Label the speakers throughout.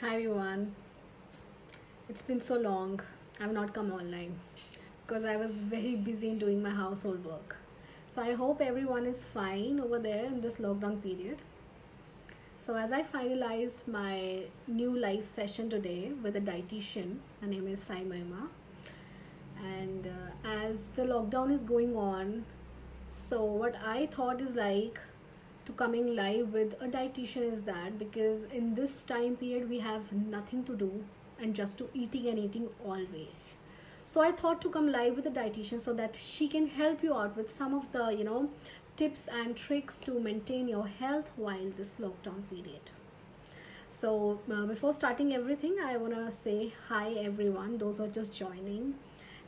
Speaker 1: Hi everyone. It's been so long. I've not come online because I was very busy in doing my household work. So I hope everyone is fine over there in this lockdown period. So as I finalized my new live session today with a dietitian, her name is Sai Mahima, and as the lockdown is going on, so what I thought is like to coming live with a dietitian is that because in this time period we have nothing to do and just to eating and eating always. So I thought to come live with a dietitian so that she can help you out with some of the tips and tricks to maintain your health while this lockdown period. So before starting everything, I want to say hi everyone, those who are just joining.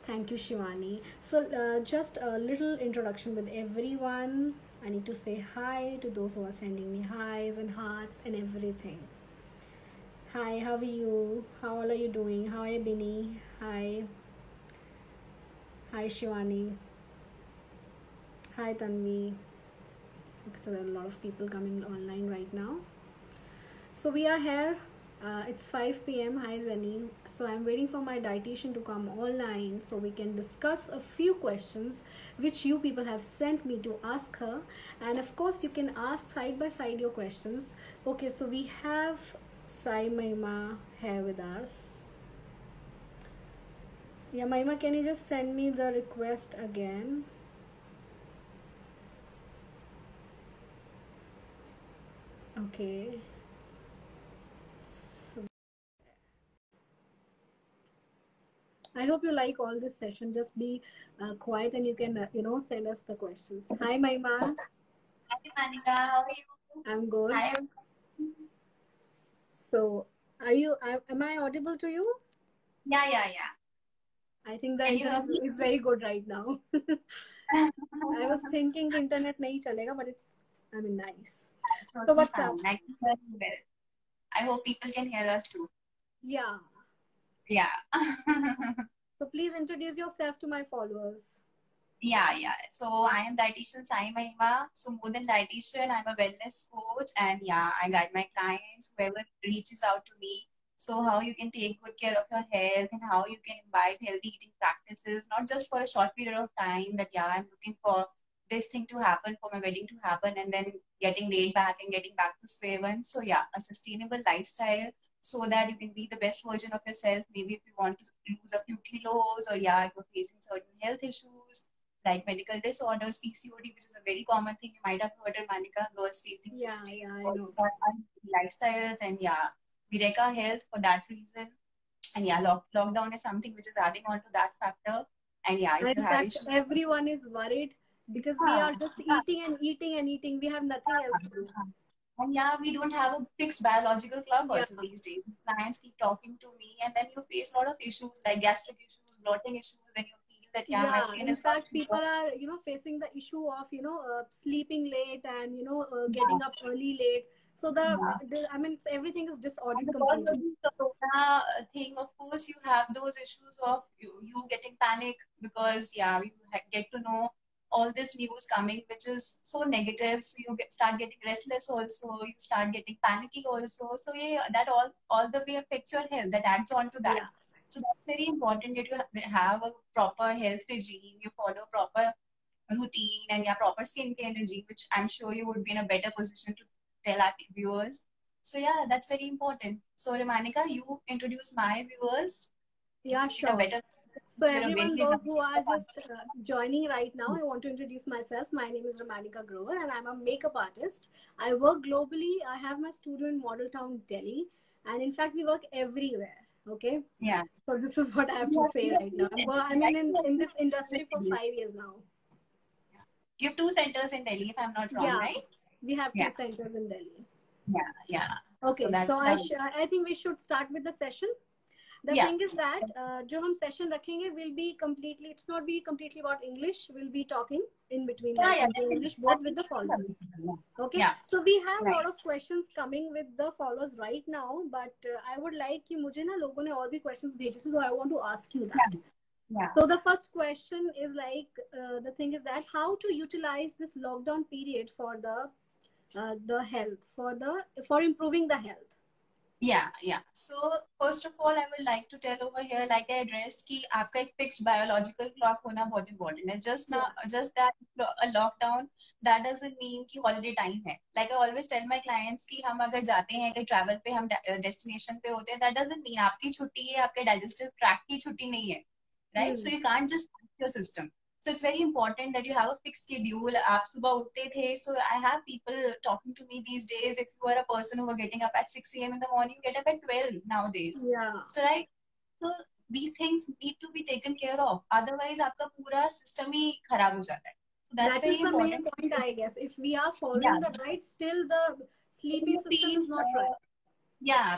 Speaker 1: Thank you, Shivani. So just a little introduction with everyone. I need to say hi to those who are sending me highs and hearts and everything. Hi, how are you? How all are you doing? How are you, Bini? Hi. Hi, Shivani. Hi, Tanvi. So there are a lot of people coming online right now. So we are here. It's 5 p.m. Hi Zeni. So I'm waiting for my dietitian to come online so we can discuss a few questions which you people have sent me to ask her. And of course, you can ask side by side your questions. Okay, so we have Sai Mahima here with us. Yeah, Mahima, can you just send me the request again? Okay. I hope you like all this session. Just be quiet and you can, send us the questions. Hi, Maima.
Speaker 2: Hi, Manika. How are you?
Speaker 1: I'm good.
Speaker 2: Hi.
Speaker 1: So, am I audible to you?
Speaker 2: Yeah.
Speaker 1: I think the
Speaker 2: Can you hear
Speaker 1: internet
Speaker 2: me?
Speaker 1: is very good right now. I was thinking the internet nahi chalega, but nice.
Speaker 2: It's
Speaker 1: So,
Speaker 2: totally
Speaker 1: what's up?
Speaker 2: fine. I can hear you well. I hope people can hear us too.
Speaker 1: Yeah.
Speaker 2: Yeah.
Speaker 1: So, please introduce yourself to my followers.
Speaker 2: Yeah. So I am dietitian Sai Mahima. So more than dietitian, I'm a wellness coach, and yeah, I guide my clients, whoever reaches out to me. So how you can take good care of your health and how you can imbibe healthy eating practices, not just for a short period of time that yeah, I'm looking for this thing to happen, for my wedding to happen, and then getting laid back and getting back to square one. So yeah, a sustainable lifestyle so that you can be the best version of yourself. Maybe if you want to lose a few kilos, or yeah, if you're facing certain health issues like medical disorders, PCOD, which is a very common thing. You might have heard of Manika, girls facing
Speaker 1: Yeah,
Speaker 2: those days
Speaker 1: yeah, I
Speaker 2: because
Speaker 1: know.
Speaker 2: of our lifestyles. And yeah, we wreck our health for that reason. And yeah, lockdown is something which is adding on to that factor. And yeah, if
Speaker 1: And
Speaker 2: you
Speaker 1: in
Speaker 2: have
Speaker 1: fact,
Speaker 2: issues,
Speaker 1: everyone is worried because we
Speaker 2: yeah,
Speaker 1: are just eating and eating and eating. We have nothing else to do.
Speaker 2: and yeah, we don't have a fixed biological clock
Speaker 1: Yeah.
Speaker 2: also these days. Clients keep talking to me, and then you face a lot of issues like gastric issues, bloating issues, and you feel that yeah, my
Speaker 1: Yeah,
Speaker 2: skin
Speaker 1: in
Speaker 2: is not
Speaker 1: fact, people are, facing the issue of, sleeping late and,
Speaker 2: yeah,
Speaker 1: getting up early late. So
Speaker 2: yeah.
Speaker 1: everything is
Speaker 2: And
Speaker 1: disordered
Speaker 2: because of
Speaker 1: completely.
Speaker 2: this corona thing, of course, you have those issues of you getting panic because, yeah, you get to know all this news coming, which is so negative. So you start getting restless also. You start getting panicky also. So yeah, that all the way affects your health. That adds on to that.
Speaker 1: Yeah.
Speaker 2: So that's very important that you have a proper health regime. You follow proper routine and yeah, proper skincare regime, which I'm sure you would be in a better position to tell our viewers. So yeah, that's very important. So Ramanika, you introduce my viewers
Speaker 1: Yeah,
Speaker 2: in a
Speaker 1: sure.
Speaker 2: better.
Speaker 1: So
Speaker 2: You're a
Speaker 1: everyone,
Speaker 2: very
Speaker 1: those who are just joining right now, I want to introduce myself. My name is Ramanika Grover and I'm a makeup artist. I work globally. I have my studio in Model Town, Delhi. And in fact, we work everywhere. Okay.
Speaker 2: yeah.
Speaker 1: So this is what I have
Speaker 2: You
Speaker 1: to
Speaker 2: have,
Speaker 1: say
Speaker 2: you have
Speaker 1: right now.
Speaker 2: two centers,
Speaker 1: I'm
Speaker 2: right?
Speaker 1: in this
Speaker 2: In
Speaker 1: industry for
Speaker 2: Delhi.
Speaker 1: 5 years now.
Speaker 2: You have two centers in Delhi, if I'm not wrong,
Speaker 1: Yeah,
Speaker 2: right?
Speaker 1: we have
Speaker 2: Yeah,
Speaker 1: two centers in Delhi.
Speaker 2: yeah. So
Speaker 1: Okay, so
Speaker 2: that's lovely.
Speaker 1: I think we should start with the session. The
Speaker 2: Yeah,
Speaker 1: thing is that जो हम session रखेंगे will be completely, it's not be completely about English. We'll be talking in between like
Speaker 2: yeah.
Speaker 1: Hindi and English both with the followers. Okay,
Speaker 2: Yeah,
Speaker 1: so we have a
Speaker 2: right.
Speaker 1: lot of questions coming with the followers right now, but I would like कि मुझे ना लोगों ने और भी questions भेजे, so I want to ask you
Speaker 2: Yeah,
Speaker 1: that.
Speaker 2: yeah.
Speaker 1: So the first question is like the thing is that how to utilize this lockdown period for the health for improving the health.
Speaker 2: Yeah. So first of all, I would like to tell over here, like I addressed, कि आपका एक fixed biological clock होना बहुत important है.
Speaker 1: Yeah.
Speaker 2: Just that a lockdown, that doesn't mean कि holiday time है. Like I always tell my clients कि हम अगर जाते हैं कहीं travel पे, हम destination पे होते हैं, that doesn't mean आपकी छुट्टी है, आपके digestive tract की छुट्टी नहीं है, right? So you can't just stop your system. So it's very important that you have a fixed schedule. आप सुबह उठते थे. So I have people talking to me these days. If you are a person who are getting up at 6 a.m. in the morning, you get up at 12 nowadays.
Speaker 1: Yeah.
Speaker 2: So right. So these things need to be taken care of. Otherwise, आपका पूरा system ही खराब हो जाता है. So that's
Speaker 1: That is
Speaker 2: very
Speaker 1: the main
Speaker 2: important.
Speaker 1: point, I guess. If we are following
Speaker 2: Yeah.
Speaker 1: the right, still the sleeping
Speaker 2: You
Speaker 1: system
Speaker 2: feel
Speaker 1: is not right.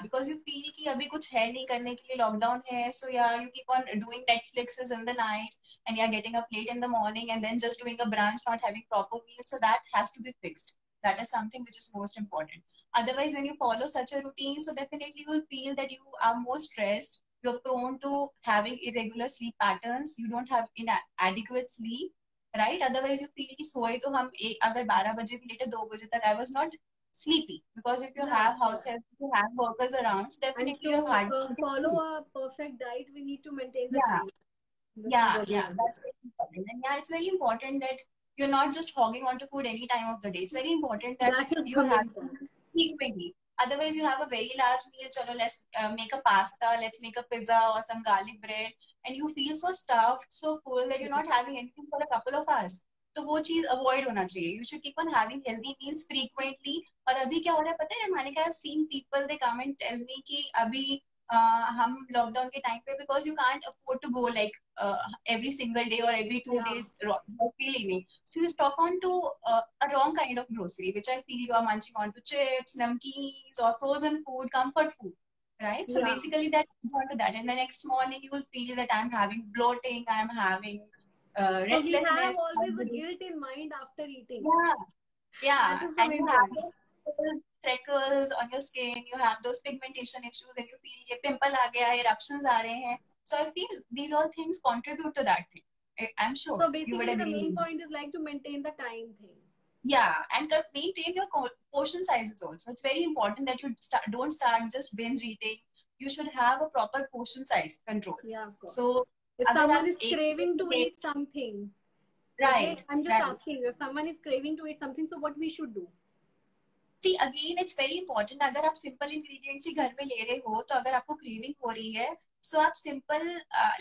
Speaker 2: because you feel कि अभी कुछ है नहीं करने के लिए, लॉकडाउन है, so yeah, you keep on doing Netflixes in the night and you're getting up late in the morning and then just doing a brunch, not having proper meals. So that has to be fixed. That is something which is most important. Otherwise, when you follow such a routine, so definitely you will feel that you are more stressed. You're prone to having irregular sleep patterns. You don't have inadequate sleep, right? Otherwise, you feel कि सोए तो हम अगर 12 बजे भी लेटे 2 बजे तक, I was not sleepy, because if you
Speaker 1: Yeah,
Speaker 2: have
Speaker 1: of
Speaker 2: house
Speaker 1: course.
Speaker 2: help, if you have workers around, so
Speaker 1: And
Speaker 2: definitely
Speaker 1: to
Speaker 2: you're hard to
Speaker 1: follow
Speaker 2: sleep.
Speaker 1: a perfect diet, we need to maintain the
Speaker 2: Yeah,
Speaker 1: time. This is what we
Speaker 2: that's
Speaker 1: understand.
Speaker 2: very important. And yeah, it's very important that you're not just hogging onto food any time of the day. It's very important that
Speaker 1: That is
Speaker 2: you
Speaker 1: the
Speaker 2: have
Speaker 1: main point.
Speaker 2: frequently. Otherwise, you have a very large meal. Chalo, let's make a pasta, let's make a pizza or some garlic bread, and you feel so stuffed, so full that you're not having anything for a couple of hours. तो वो चीज avoid होना चाहिए. You should keep on having healthy meals frequently. और अभी क्या हो रहा है पता है, Manika, I've seen people, they come and tell me कि अभी हम लॉकडाउन के टाइम पे, because you can't afford to go like every single day or every 2 days
Speaker 1: Yeah.
Speaker 2: feeling. So you stock on to a wrong kind of grocery, which I feel you are munching on to chips, namkeens, or frozen food, comfort food, right? So
Speaker 1: Yeah.
Speaker 2: basically that on to that, and the next morning you will feel that I'm having bloating, I'm having
Speaker 1: So we have
Speaker 2: restlessness.
Speaker 1: always a guilt in mind after eating.
Speaker 2: Yeah,
Speaker 1: That
Speaker 2: yeah,
Speaker 1: is the
Speaker 2: and you
Speaker 1: main
Speaker 2: have
Speaker 1: point.
Speaker 2: those freckles on your skin, you have those pigmentation issues, and you feel ये pimple आ गया, eruptions आ रहे हैं. So I feel these all things contribute to that thing. I'm sure
Speaker 1: So
Speaker 2: you would
Speaker 1: basically, the
Speaker 2: agree with
Speaker 1: main
Speaker 2: me.
Speaker 1: point is like to maintain the time thing.
Speaker 2: Yeah, and maintain your portion sizes also. It's very important that you don't start just binge eating. You should have a proper portion size control.
Speaker 1: Yeah, of course.
Speaker 2: So
Speaker 1: If
Speaker 2: अगर
Speaker 1: someone
Speaker 2: आप
Speaker 1: is
Speaker 2: एक
Speaker 1: craving to eat something, okay,
Speaker 2: right,
Speaker 1: I'm just
Speaker 2: right.
Speaker 1: asking, if someone is craving to eat something, so what we should do?
Speaker 2: See, again, it's very important. अगर आप simple ingredients ही घर में ले रहे हो, तो अगर आपको craving हो रही है, so आप simple,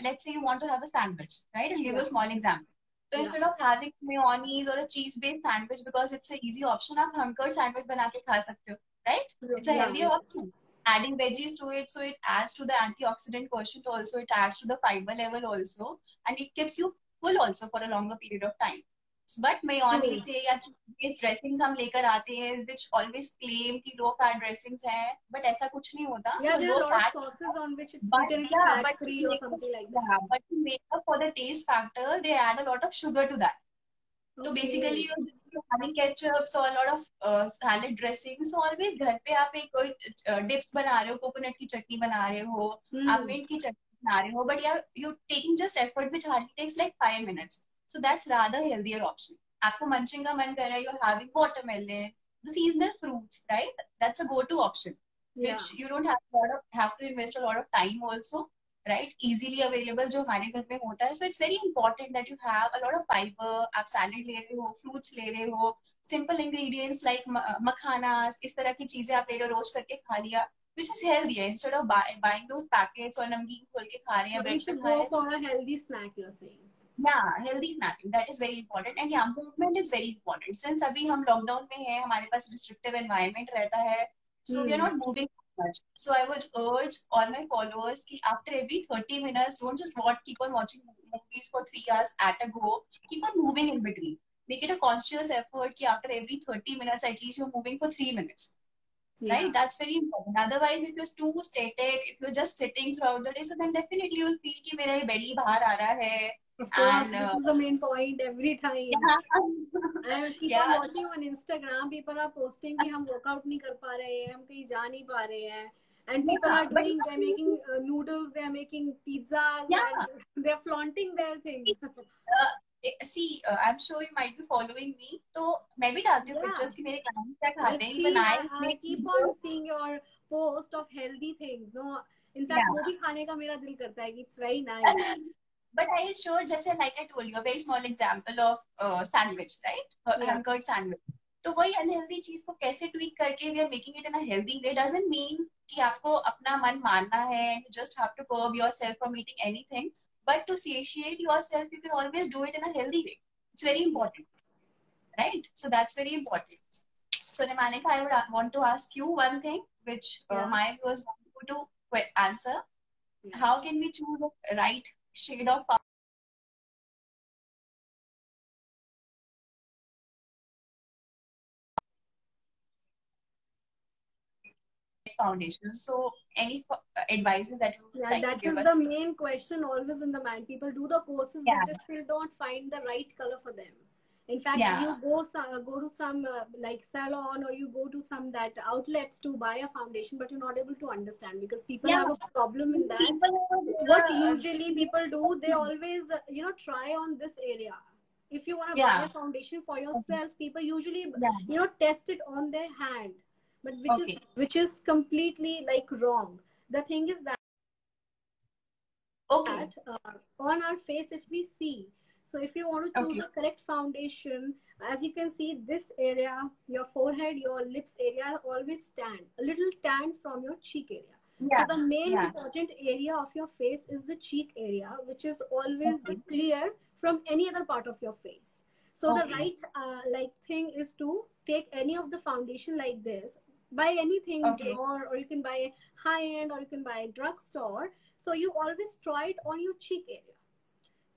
Speaker 2: let's say you want to have a sandwich, right? I'll give you a small example. So
Speaker 1: Yeah.
Speaker 2: instead of having mayonnaise or a cheese-based sandwich, because it's an easy option, आप hunkered sandwich बना के खा सकते हो, right? It's a
Speaker 1: Yeah.
Speaker 2: healthier option. Adding veggies to it, so it adds to the antioxidant quotient also, it adds to the fiber level also, and it keeps you full also for a longer period of time. But mayonnaise से या चीज dressings हम लेकर आते हैं which always claim कि low fat dressings हैं, but ऐसा कुछ नहीं होता.
Speaker 1: Yeah, there are
Speaker 2: low
Speaker 1: a lot of
Speaker 2: fat,
Speaker 1: sauces on which it's
Speaker 2: but
Speaker 1: written it's
Speaker 2: yeah,
Speaker 1: fat free or something like that.
Speaker 2: yeah, but to make up for the taste factor, they add a lot of sugar to that. So
Speaker 1: Okay.
Speaker 2: basically you're having ketchup, so a lot of salad dressing. So always घर पे आप एक कोई dips बना रहे हो, coconut की चटनी बना रहे हो, आप mint की चटनी बना रहे हो, but you're taking just effort which hardly takes like 5 minutes. So that's rather healthier option. आपको munching का मन कर रहा है, you're having watermelon, the seasonal fruits, right? That's a go-to option, which you don't have to invest a lot of time also, right? Easily available जो हमारे घर में होता है. So it's very important that you have a lot of fiber. आप salad ले रहे हो, fruits ले रहे हो, simple ingredients like मखानास, इस तरह की चीजें आप ले रहे हो, रोस्ट करके खा लिया, which is healthier instead of buying those packets और नमकीन खोल के खा रहे हैं,
Speaker 1: So we
Speaker 2: bread पे
Speaker 1: should
Speaker 2: खा रहे
Speaker 1: go
Speaker 2: हैं.
Speaker 1: for a healthy snack, you're saying.
Speaker 2: Yeah, healthy snacking, that is very important. And yeah, movement is very important. Since अभी हम लॉकडाउन में हैं, हमारे पास restrictive environment रहता है, so we are not moving much. So I would urge all my followers कि after every 30 minutes, don't just keep on watching movies for 3 hours at a go. Keep on moving in between. Make it a conscious effort कि after every 30 minutes, at least you're moving for 3 minutes.
Speaker 1: Yeah.
Speaker 2: Right? That's very important. Otherwise, if you're too static, if you're just sitting throughout the day, so then definitely you'll feel कि मेरा ये belly बाहर आ रहा है.
Speaker 1: Of course,
Speaker 2: And
Speaker 1: this is the main point every time.
Speaker 2: yeah,
Speaker 1: I keep on watching on Instagram. People are posting कि हम workout नहीं कर पा रहे हैं, हम कहीं जा नहीं पा रहे हैं, and people are doing, they're making noodles, they're making pizzas, and they're flaunting their things.
Speaker 2: see, I'm sure you might be following me. तो मैं भी डालती हूँ
Speaker 1: Yeah.
Speaker 2: pictures कि मेरे clients क्या
Speaker 1: I've
Speaker 2: खाते हैं. Even
Speaker 1: seen,
Speaker 2: I
Speaker 1: I
Speaker 2: make
Speaker 1: keep on
Speaker 2: videos.
Speaker 1: seeing your post of healthy things. No, in fact,
Speaker 2: Yeah.
Speaker 1: वो भी खाने का मेरा दिल करता है कि it's very nice.
Speaker 2: But I will show, just like I told you, a very small example of sandwich, right?
Speaker 1: Yeah.
Speaker 2: Hand-cut sandwich. तो वही अनहेल्दी चीज को कैसे ट्वीक करके we are making it in a healthy way doesn't mean कि आपको अपना मन मारना है and you just have to curb yourself from eating anything. But to satiate yourself, you can always do it in a healthy way. It's very important, right? So that's very important. So Nimanika, I would want to ask you one thing, which
Speaker 1: Yeah.
Speaker 2: my viewers want you to answer.
Speaker 1: Yeah.
Speaker 2: How can we choose the right shade of foundation? So any advices that you would
Speaker 1: Yeah,
Speaker 2: like to
Speaker 1: that
Speaker 2: give
Speaker 1: is
Speaker 2: us?
Speaker 1: the main question always in the mind. People do the courses,
Speaker 2: Yeah,
Speaker 1: but they still don't find the right color for them. In fact,
Speaker 2: yeah,
Speaker 1: you go to some like salon, or you go to some that outlets to buy a foundation, but you're not able to understand because people
Speaker 2: yeah.
Speaker 1: have a problem in that.
Speaker 2: People
Speaker 1: What
Speaker 2: have
Speaker 1: usually people do, they always try on this area. If you want to buy
Speaker 2: yeah,
Speaker 1: a foundation for
Speaker 2: okay,
Speaker 1: yourself, people usually
Speaker 2: yeah,
Speaker 1: test it on their hand, but
Speaker 2: okay,
Speaker 1: which is completely like wrong. The thing is that
Speaker 2: okay,
Speaker 1: on our face, if we see, so if you want to choose
Speaker 2: okay,
Speaker 1: the correct foundation, as you can see, this area, your forehead, your lips area always tan, a little tan from your cheek area. So
Speaker 2: yeah,
Speaker 1: the main
Speaker 2: yeah,
Speaker 1: important area of your face is the cheek area, which is always the
Speaker 2: okay,
Speaker 1: clear from any other part of your face. So the
Speaker 2: okay,
Speaker 1: right like thing is to take any of the foundation like this, buy anything
Speaker 2: okay,
Speaker 1: drawer, or you can buy high end, or you can buy drugstore. So you always try it on your cheek area.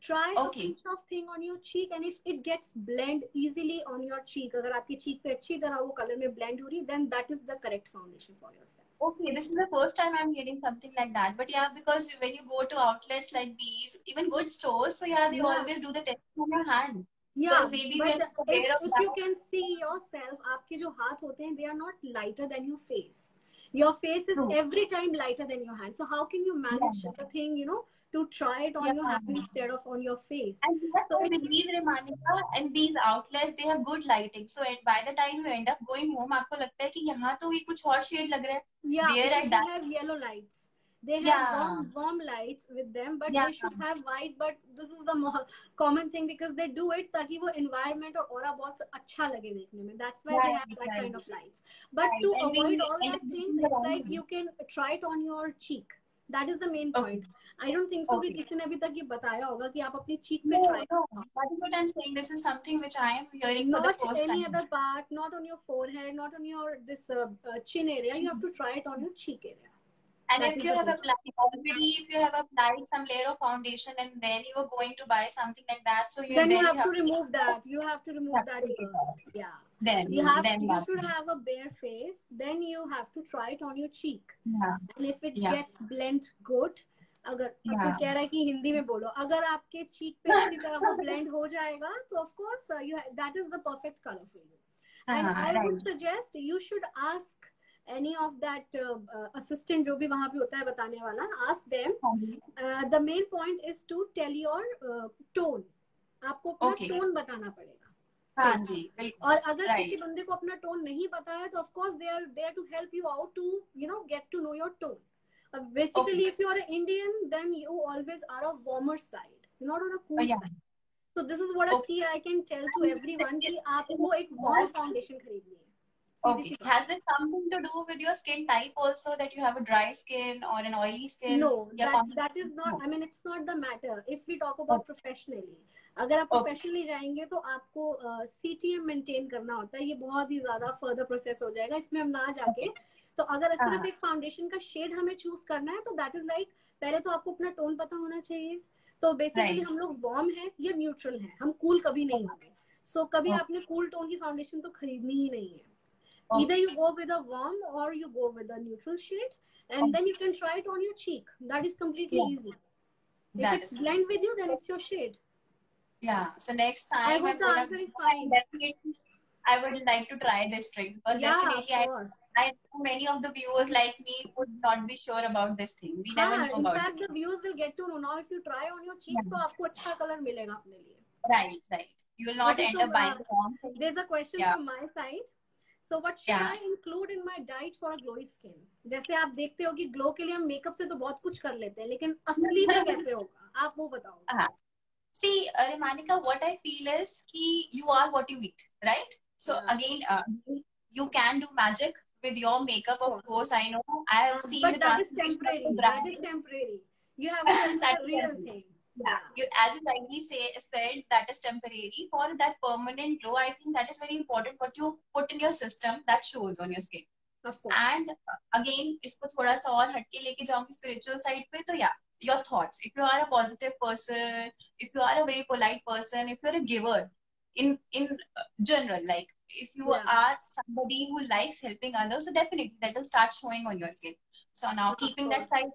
Speaker 1: Try a
Speaker 2: okay.
Speaker 1: pinch of thing on your cheek, and if it gets blend easily on your cheek, अगर आपकी cheek पे अच्छी तरह वो color में blend हो रही, then that is the correct foundation for yourself.
Speaker 2: Okay, this is the first time I'm hearing something like that. But yeah, because when you go to outlets like these, even good stores, so yeah, they
Speaker 1: Yeah.
Speaker 2: always do the testing on your hand.
Speaker 1: Yeah,
Speaker 2: Because maybe we are
Speaker 1: but
Speaker 2: not aware of
Speaker 1: if you
Speaker 2: that.
Speaker 1: can see yourself, आपके जो हाथ होते हैं, they are not lighter than your face. Your face is
Speaker 2: True.
Speaker 1: every time lighter than your hand. So how can you manage
Speaker 2: Yeah.
Speaker 1: the thing, to try it on your
Speaker 2: Yeah.
Speaker 1: hand instead of on your face?
Speaker 2: And yes,
Speaker 1: So
Speaker 2: I
Speaker 1: it's
Speaker 2: believe, Remanika, and these outlets, they have good lighting. So by the time you end up going home, आपको लगता है कि यहाँ तो ये कुछ और shade लग रहा है.
Speaker 1: yeah,
Speaker 2: There
Speaker 1: because
Speaker 2: at
Speaker 1: they
Speaker 2: that.
Speaker 1: have yellow lights. They have
Speaker 2: Yeah.
Speaker 1: warm lights with them, but
Speaker 2: Yeah.
Speaker 1: they should have white. But this is the more common thing because they do it ताकि वो environment और aura बहुत अच्छा लगे देखने में. That's why they
Speaker 2: Right.
Speaker 1: have that
Speaker 2: Right.
Speaker 1: kind of lights. But
Speaker 2: Right.
Speaker 1: to
Speaker 2: And
Speaker 1: avoid
Speaker 2: we
Speaker 1: all
Speaker 2: end up
Speaker 1: that things,
Speaker 2: looking the
Speaker 1: it's
Speaker 2: wrong
Speaker 1: like
Speaker 2: way.
Speaker 1: you can try it on your cheek. That is the main
Speaker 2: Okay.
Speaker 1: point. I don't think so कि
Speaker 2: Okay.
Speaker 1: किसी ने अभी तक ये बताया होगा कि आप अपनी cheek पे
Speaker 2: No,
Speaker 1: try.
Speaker 2: no. That is what I'm saying. This is something which I am hearing for the
Speaker 1: Not
Speaker 2: first
Speaker 1: any
Speaker 2: time.
Speaker 1: other part, not on your forehead, not on your this chin area. You have to try it on your cheek area.
Speaker 2: And
Speaker 1: That
Speaker 2: if
Speaker 1: is
Speaker 2: you
Speaker 1: the
Speaker 2: have
Speaker 1: best.
Speaker 2: applied already, if you have applied some layer of foundation and then you are going to buy something like that, so
Speaker 1: Then you
Speaker 2: then you
Speaker 1: have to
Speaker 2: have to
Speaker 1: remove that. You have to remove that
Speaker 2: take it off.
Speaker 1: first. Yeah.
Speaker 2: Then
Speaker 1: You
Speaker 2: that.
Speaker 1: should have a bare face. Then you have to try it on your cheek.
Speaker 2: Yeah.
Speaker 1: And if it
Speaker 2: Yeah.
Speaker 1: gets blend good, अगर अब कोई
Speaker 2: Yeah.
Speaker 1: कह रहा है कि हिंदी में बोलो, अगर आपके cheek पे अच्छी तरह वो blend हो जाएगा, तो of course that is the perfect color for you. And I would
Speaker 2: Right.
Speaker 1: suggest you should ask any of that assistant जो भी वहाँ पे होता है बताने वाला, ask them. The main point is to tell your tone. आपको अपना
Speaker 2: Okay.
Speaker 1: टोन बताना पड़ेगा.
Speaker 2: हाँ जी, बिल्कुल.
Speaker 1: और अगर
Speaker 2: Right.
Speaker 1: किसी बंदे को अपना टोन नहीं पता है, तो of course they are there to help you out to get to know your tone. Basically,
Speaker 2: Okay.
Speaker 1: if you are an Indian, then you always are a warmer side. You're not on a cool
Speaker 2: Yeah.
Speaker 1: side. So this is what a
Speaker 2: Okay.
Speaker 1: key I can tell to everyone कि आपको एक warm foundation खरीदनी है.
Speaker 2: Okay. Has this something to do with your skin type also, that you have a dry skin or an oily skin?
Speaker 1: No,
Speaker 2: Yeah,
Speaker 1: that is not.
Speaker 2: no.
Speaker 1: I mean, it's not the matter. If we talk about professionally, अगर आप
Speaker 2: Okay.
Speaker 1: Professionally जाएंगे तो आपको CTM maintain करना होता है. ये बहुत ही ज्यादा फर्दर प्रोसेस हो जाएगा, इसमें हम ना जाके. तो अगर सिर्फ एक फाउंडेशन का शेड हमें चूज करना है, तो दैट इज लाइक पहले तो आपको अपना टोन पता होना चाहिए. तो बेसिकली हम लोग वार्म है या न्यूट्रल है, हम कूल कभी नहीं होंगे. सो कभी आपने कूल टोन की फाउंडेशन तो खरीदनी ही नहीं है. Either you go with a warm or you go with a neutral shade, and then you can try it on your cheek. That is completely easy. If it's blend with you, then it's your shade.
Speaker 2: Yeah. So next time
Speaker 1: I hope the answer is fine.
Speaker 2: Definitely, I would like to try this trick, because definitely I know many of the viewers like me would not be sure about this thing. We never knew
Speaker 1: In
Speaker 2: about
Speaker 1: fact,
Speaker 2: it.
Speaker 1: the viewers will get to know now. If you try on your cheeks, तो आपको अच्छा color मिलेगा अपने लिए.
Speaker 2: Right. You will not
Speaker 1: Okay,
Speaker 2: end
Speaker 1: so
Speaker 2: up buying the wrong thing.
Speaker 1: there's a question
Speaker 2: Yeah,
Speaker 1: from my side. So what should
Speaker 2: yeah.
Speaker 1: I include in my diet for a glowy skin? जैसे आप देखते हो कि glow के लिए हम makeup से तो बहुत कुछ कर लेते हैं, लेकिन असली में कैसे होगा, आप वो बताओ.
Speaker 2: हाँ. See, Manika, what I feel is कि you are what you eat, right? So
Speaker 1: Yeah,
Speaker 2: again, you can do magic with your makeup,
Speaker 1: of
Speaker 2: of
Speaker 1: course.
Speaker 2: course. I know. I have seen
Speaker 1: But
Speaker 2: the
Speaker 1: that is
Speaker 2: transformation of the
Speaker 1: temporary. That is
Speaker 2: brand.
Speaker 1: temporary. You have to tell me
Speaker 2: That
Speaker 1: the
Speaker 2: is
Speaker 1: real
Speaker 2: temporary.
Speaker 1: thing.
Speaker 2: Yeah,
Speaker 1: Yeah,
Speaker 2: as you rightly said, that is temporary. For that permanent glow, I think that is very important. What you put in your system, that shows on your skin.
Speaker 1: of course.
Speaker 2: And again, इसको थोड़ा सा और हटके लेके जाऊंगी spiritual side पे, तो yeah, your thoughts. If you are a positive person, if you are a very polite person, if you're a giver, in general, like if you
Speaker 1: Yeah,
Speaker 2: are somebody who likes helping others, so definitely that will start showing on your skin. So now
Speaker 1: of
Speaker 2: keeping that
Speaker 1: course.
Speaker 2: side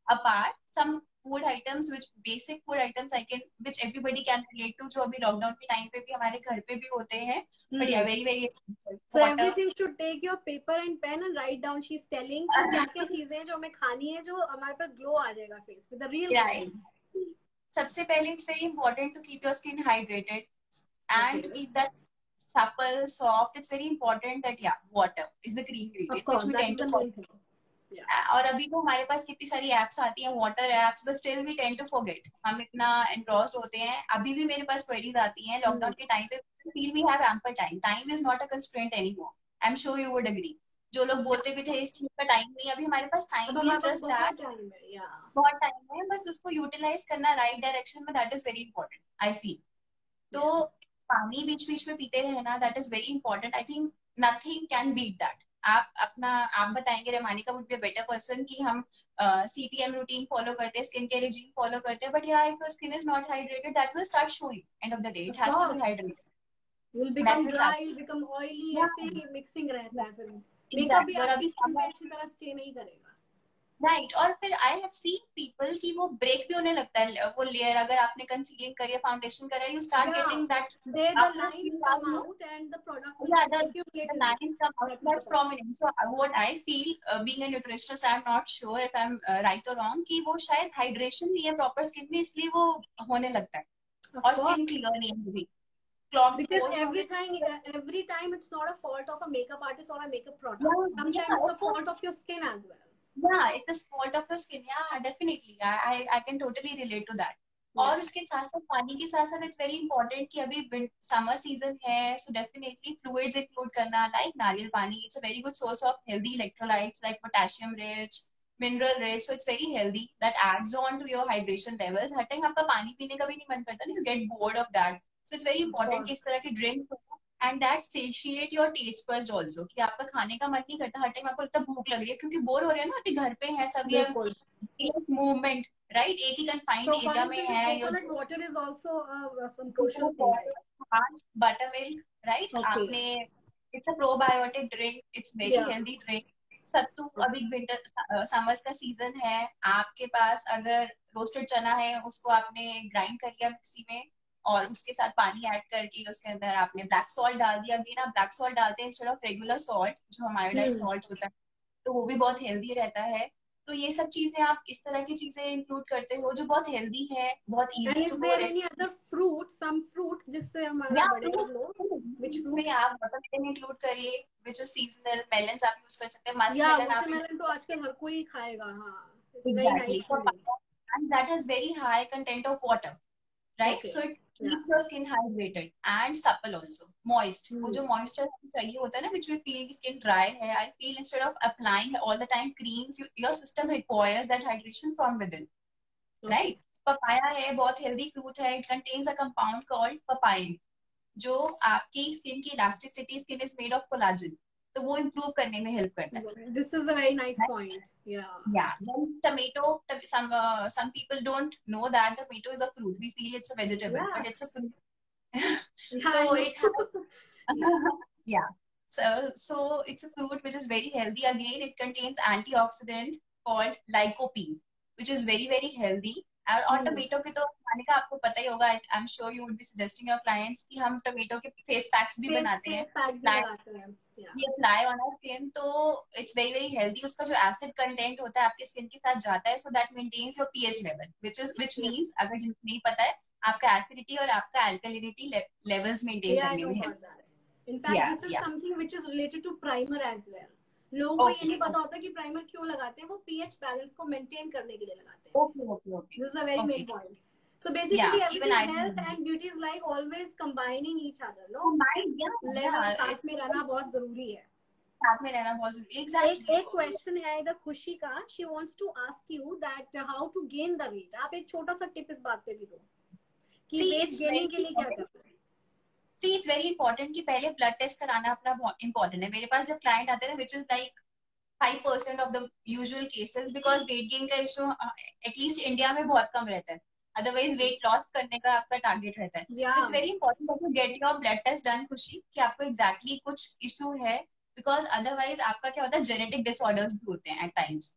Speaker 2: apart, some food items, which basic food items I can, which everybody can relate to, जो अभी lockdown के time पे भी हमारे घर पे भी होते हैं, but yeah, very very essential.
Speaker 1: So
Speaker 2: Water.
Speaker 1: everything should take your paper and pen and write down. She's telling कि क्या क्या चीजें हैं जो हमें खानी है, जो हमारे पास ग्लो आ जाएगा face with the real glow.
Speaker 2: Right. सबसे पहले it's very important to keep your skin hydrated and to
Speaker 1: Okay.
Speaker 2: keep that supple, soft. It's very important that yeah, water is the key
Speaker 1: Of
Speaker 2: ingredient which
Speaker 1: course,
Speaker 2: we
Speaker 1: that is
Speaker 2: tend
Speaker 1: the
Speaker 2: to
Speaker 1: main
Speaker 2: forget.
Speaker 1: thing. Yeah.
Speaker 2: और अभी तो हमारे पास कितनी सारी apps आती हैं, water apps, but still we tend to forget. हम इतना एनग्रॉस्ड होते हैं. अभी भी मेरे पास क्वेरीज आती हैं लॉकडाउन के टाइम पे. Feel we have ample time. Time is not a constraint anymore. I am sure you would agree. जो लोग बोलते भी थे इस चीज का टाइम नहीं, अभी हमारे पास
Speaker 1: अब
Speaker 2: टाइम भी है.
Speaker 1: हमारे पास
Speaker 2: जस्ट
Speaker 1: बहुत
Speaker 2: दैट
Speaker 1: टाइम है. Yeah.
Speaker 2: बहुत टाइम है, बस उसको यूटिलाइज करना राइट डायरेक्शन में, that is very important I feel.
Speaker 1: Yeah.
Speaker 2: तो पानी बीच बीच में पीते रहना, that is very important. I think nothing can beat that. आप बताएंगे Remanika would be a better person कि हम सीटीएम रूटीन फॉलो करते हैं, स्किन केयर रिजीम फॉलो करते हैं, बट या if your skin is not hydrated, that will start showing. End of the day it
Speaker 1: Of
Speaker 2: has to be
Speaker 1: course.
Speaker 2: Hydrated.
Speaker 1: You'll
Speaker 2: that
Speaker 1: become
Speaker 2: will
Speaker 1: dry,
Speaker 2: start.
Speaker 1: you'll become oily, ऐसे ही mixing रहता है फिर. Makeup भी
Speaker 2: exactly. और
Speaker 1: आपकी
Speaker 2: अभी
Speaker 1: skin पे अच्छी तरह स्टे नहीं करेगा.
Speaker 2: राइट. और फिर आई हैव सीन पीपल की वो ब्रेक भी होने लगता है वो लेयर. अगर आपने कंसीलिंग करी है, फाउंडेशन करा है, you start
Speaker 1: Yeah.
Speaker 2: Getting that.
Speaker 1: There the
Speaker 2: आपको
Speaker 1: lines
Speaker 2: फील आ
Speaker 1: come
Speaker 2: रही है.
Speaker 1: out and the product will
Speaker 2: Yeah,
Speaker 1: accumulate
Speaker 2: the
Speaker 1: in it.
Speaker 2: lines come out.
Speaker 1: That is the
Speaker 2: That's
Speaker 1: problem.
Speaker 2: prominent. So what I feel, being a nutritionist, I'm not sure if I'm right or wrong, कि वो शायद hydration नहीं है proper skin में, इसलिए वो होने लगता है.
Speaker 1: Of
Speaker 2: और
Speaker 1: course.
Speaker 2: स्किन क्लियर नहीं है भी. क्लॉग
Speaker 1: Because
Speaker 2: पोर्स होंगे.
Speaker 1: every time it's not a fault of a makeup artist or a makeup product.
Speaker 2: Yeah,
Speaker 1: Sometimes it's a fault of your skin as well.
Speaker 2: yeah, it's a fault of your skin. Yeah, definitely. I can totally relate to that. और उसके साथ साथ पानी के साथ साथ it's very important कि अभी समर सीजन है, सो डेफिनेटली फ्लूइड्स इंक्लूड करना, लाइक नारियल पानी. It's a very good source of healthy electrolytes like potassium rich, mineral rich. So it's very healthy. That adds on to your hydration levels. हर time आपका पानी पीने का भी नहीं मन करता ना, you get bored of that. So it's very
Speaker 1: Of
Speaker 2: important कि
Speaker 1: course.
Speaker 2: इस तरह के ड्रिंक्स हो. And that satiate your taste buds also, कि आपका खाने का मन नहीं करता, हर टाइम आपको लगता है भूख लग रही है, क्योंकि बोर हो रहे हैं ना, अभी घर पे है सभी.
Speaker 1: बिल्कुल.
Speaker 2: मूवमेंट, राइट, एक ही
Speaker 1: So
Speaker 2: कंफाइंड एरिया
Speaker 1: according
Speaker 2: में
Speaker 1: to you,
Speaker 2: है.
Speaker 1: coconut water is also some crucial thing, right?
Speaker 2: Butter milk, right.
Speaker 1: Okay.
Speaker 2: आपने, it's a probiotic drink, it's very
Speaker 1: Yeah.
Speaker 2: Healthy drink. Sattu, अभी विंटर समर्स का season है, आपके पास अगर roasted चना है, उसको आपने ग्राइंड कर लिया मिक्सी में, और उसके साथ पानी ऐड करके उसके अंदर आपने ब्लैक सॉल्ट डाल दिया. अगेन आप ब्लैक सॉल्ट डालते हैं इंस्टेड ऑफ रेगुलर सॉल्ट, जो हम आयोडाइज सॉल्ट होता है, तो वो भी बहुत हेल्दी रहता है. तो ये सब चीजें आप इस तरह की चीजें इंक्लूड करते हो, जो बहुत हेल्दी है, बहुत
Speaker 1: And
Speaker 2: easy
Speaker 1: is
Speaker 2: to
Speaker 1: there
Speaker 2: do.
Speaker 1: any other fruit, some fruit जिससे हमारा
Speaker 2: या
Speaker 1: बढ़ेगा ग्लो? Which
Speaker 2: इसमें
Speaker 1: fruit?
Speaker 2: आप वाटरमेलन इंक्लूड करिए, विच इज सीजनल. मेलन्स आप यूज कर सकते हैं, मस्क
Speaker 1: Yeah,
Speaker 2: मेलन आप.
Speaker 1: watermelon तो आजकल हर कोई खाएगा. हाँ. It's very
Speaker 2: exactly.
Speaker 1: nice feeling.
Speaker 2: And that has very high content of water, right.
Speaker 1: Okay.
Speaker 2: So it
Speaker 1: Yeah.
Speaker 2: keeps your skin hydrated and supple also, moist. वो
Speaker 1: Hmm.
Speaker 2: जो moisture चाहिए होता है ना, which we feel skin dry है, I feel instead of applying all the time creams, your system requires that hydration from within,
Speaker 1: Okay.
Speaker 2: right. Papaya है, बहुत healthy fruit है. It contains a compound called papain, जो आपकी skin की elasticity, skin is made of collagen, तो वो improve करने में हेल्प करता है.
Speaker 1: This is a very nice point. Yeah.
Speaker 2: Yeah, then tomato, some people don't know that tomato is a fruit. We feel it's a vegetable,
Speaker 1: Yeah.
Speaker 2: but it's a fruit.
Speaker 1: Yeah,
Speaker 2: So
Speaker 1: I know.
Speaker 2: it has,
Speaker 1: Yeah.
Speaker 2: yeah. So it's a fruit which is very healthy. Again, it contains antioxidant called lycopene, which is very very healthy. और tomato के तो खाने का आपको पता ही होगा. आई am sure you would be suggesting your clients कि हम टोमेटो के फेस पैक्स भी बनाते हैं,
Speaker 1: Face pack भी लगाते हैं. Yeah.
Speaker 2: ये अप्लाई ऑन आवर स्किन. तो इट्स वेरी वेरी हेल्दी. उसका जो एसिड कंटेंट होता है आपके स्किन के साथ जाता है, so that maintains your pH level, which means, अगर जिनको नहीं पता है, आपका एसिडिटी और आपका alkalinity levels maintain
Speaker 1: Yeah, I
Speaker 2: करने
Speaker 1: know
Speaker 2: में help.
Speaker 1: about that. In fact,
Speaker 2: या
Speaker 1: this is
Speaker 2: या
Speaker 1: something which is related to primer as well. लोगों को ये
Speaker 2: ओके
Speaker 1: नहीं पता होता कि प्राइमर क्यों लगाते हैं, वो पीएच बैलेंस को मेंटेन करने के लिए लगाते हैं.
Speaker 2: Okay okay okay
Speaker 1: This is a very
Speaker 2: okay
Speaker 1: main point. So
Speaker 2: या
Speaker 1: basically,
Speaker 2: even
Speaker 1: everything
Speaker 2: I
Speaker 1: health and beauty is like always combining each other. No,
Speaker 2: mind या
Speaker 1: level
Speaker 2: या
Speaker 1: साथ में रहना बहुत जरूरी है.
Speaker 2: साथ में रहना बहुत जरूरी,
Speaker 1: एक
Speaker 2: एग्जैक्टली।
Speaker 1: क्वेश्चन है इधर खुशी का. She wants to ask you that how to gain the weight. आप एक छोटा सा टिप इस बात पे भी दो कि
Speaker 2: सी
Speaker 1: वेट
Speaker 2: इट्स
Speaker 1: गेनिंग के
Speaker 2: वेरी
Speaker 1: लिए क्या करना है.
Speaker 2: सी इट्स वेरी इंपॉर्टेंट कि पहले ब्लड टेस्ट कराना अपना बहुत इंपॉर्टेंट है। मेरे पास जब क्लाइंट आते हैं which is like 5% of the usual cases, because weight gain का इशू एटलीस्ट इंडिया में बहुत कम रहता है। अदरवाइज वेट लॉस करने का आपका टारगेट रहता है।
Speaker 1: या
Speaker 2: तो it's very important that you get your blood test done Khushi, कि आपको एग्जैक्टली कुछ इशू है। बिकॉज अदरवाइज आपका क्या होता है, जेनेटिक डिसऑर्डर्स भी होते हैं एट टाइम्स,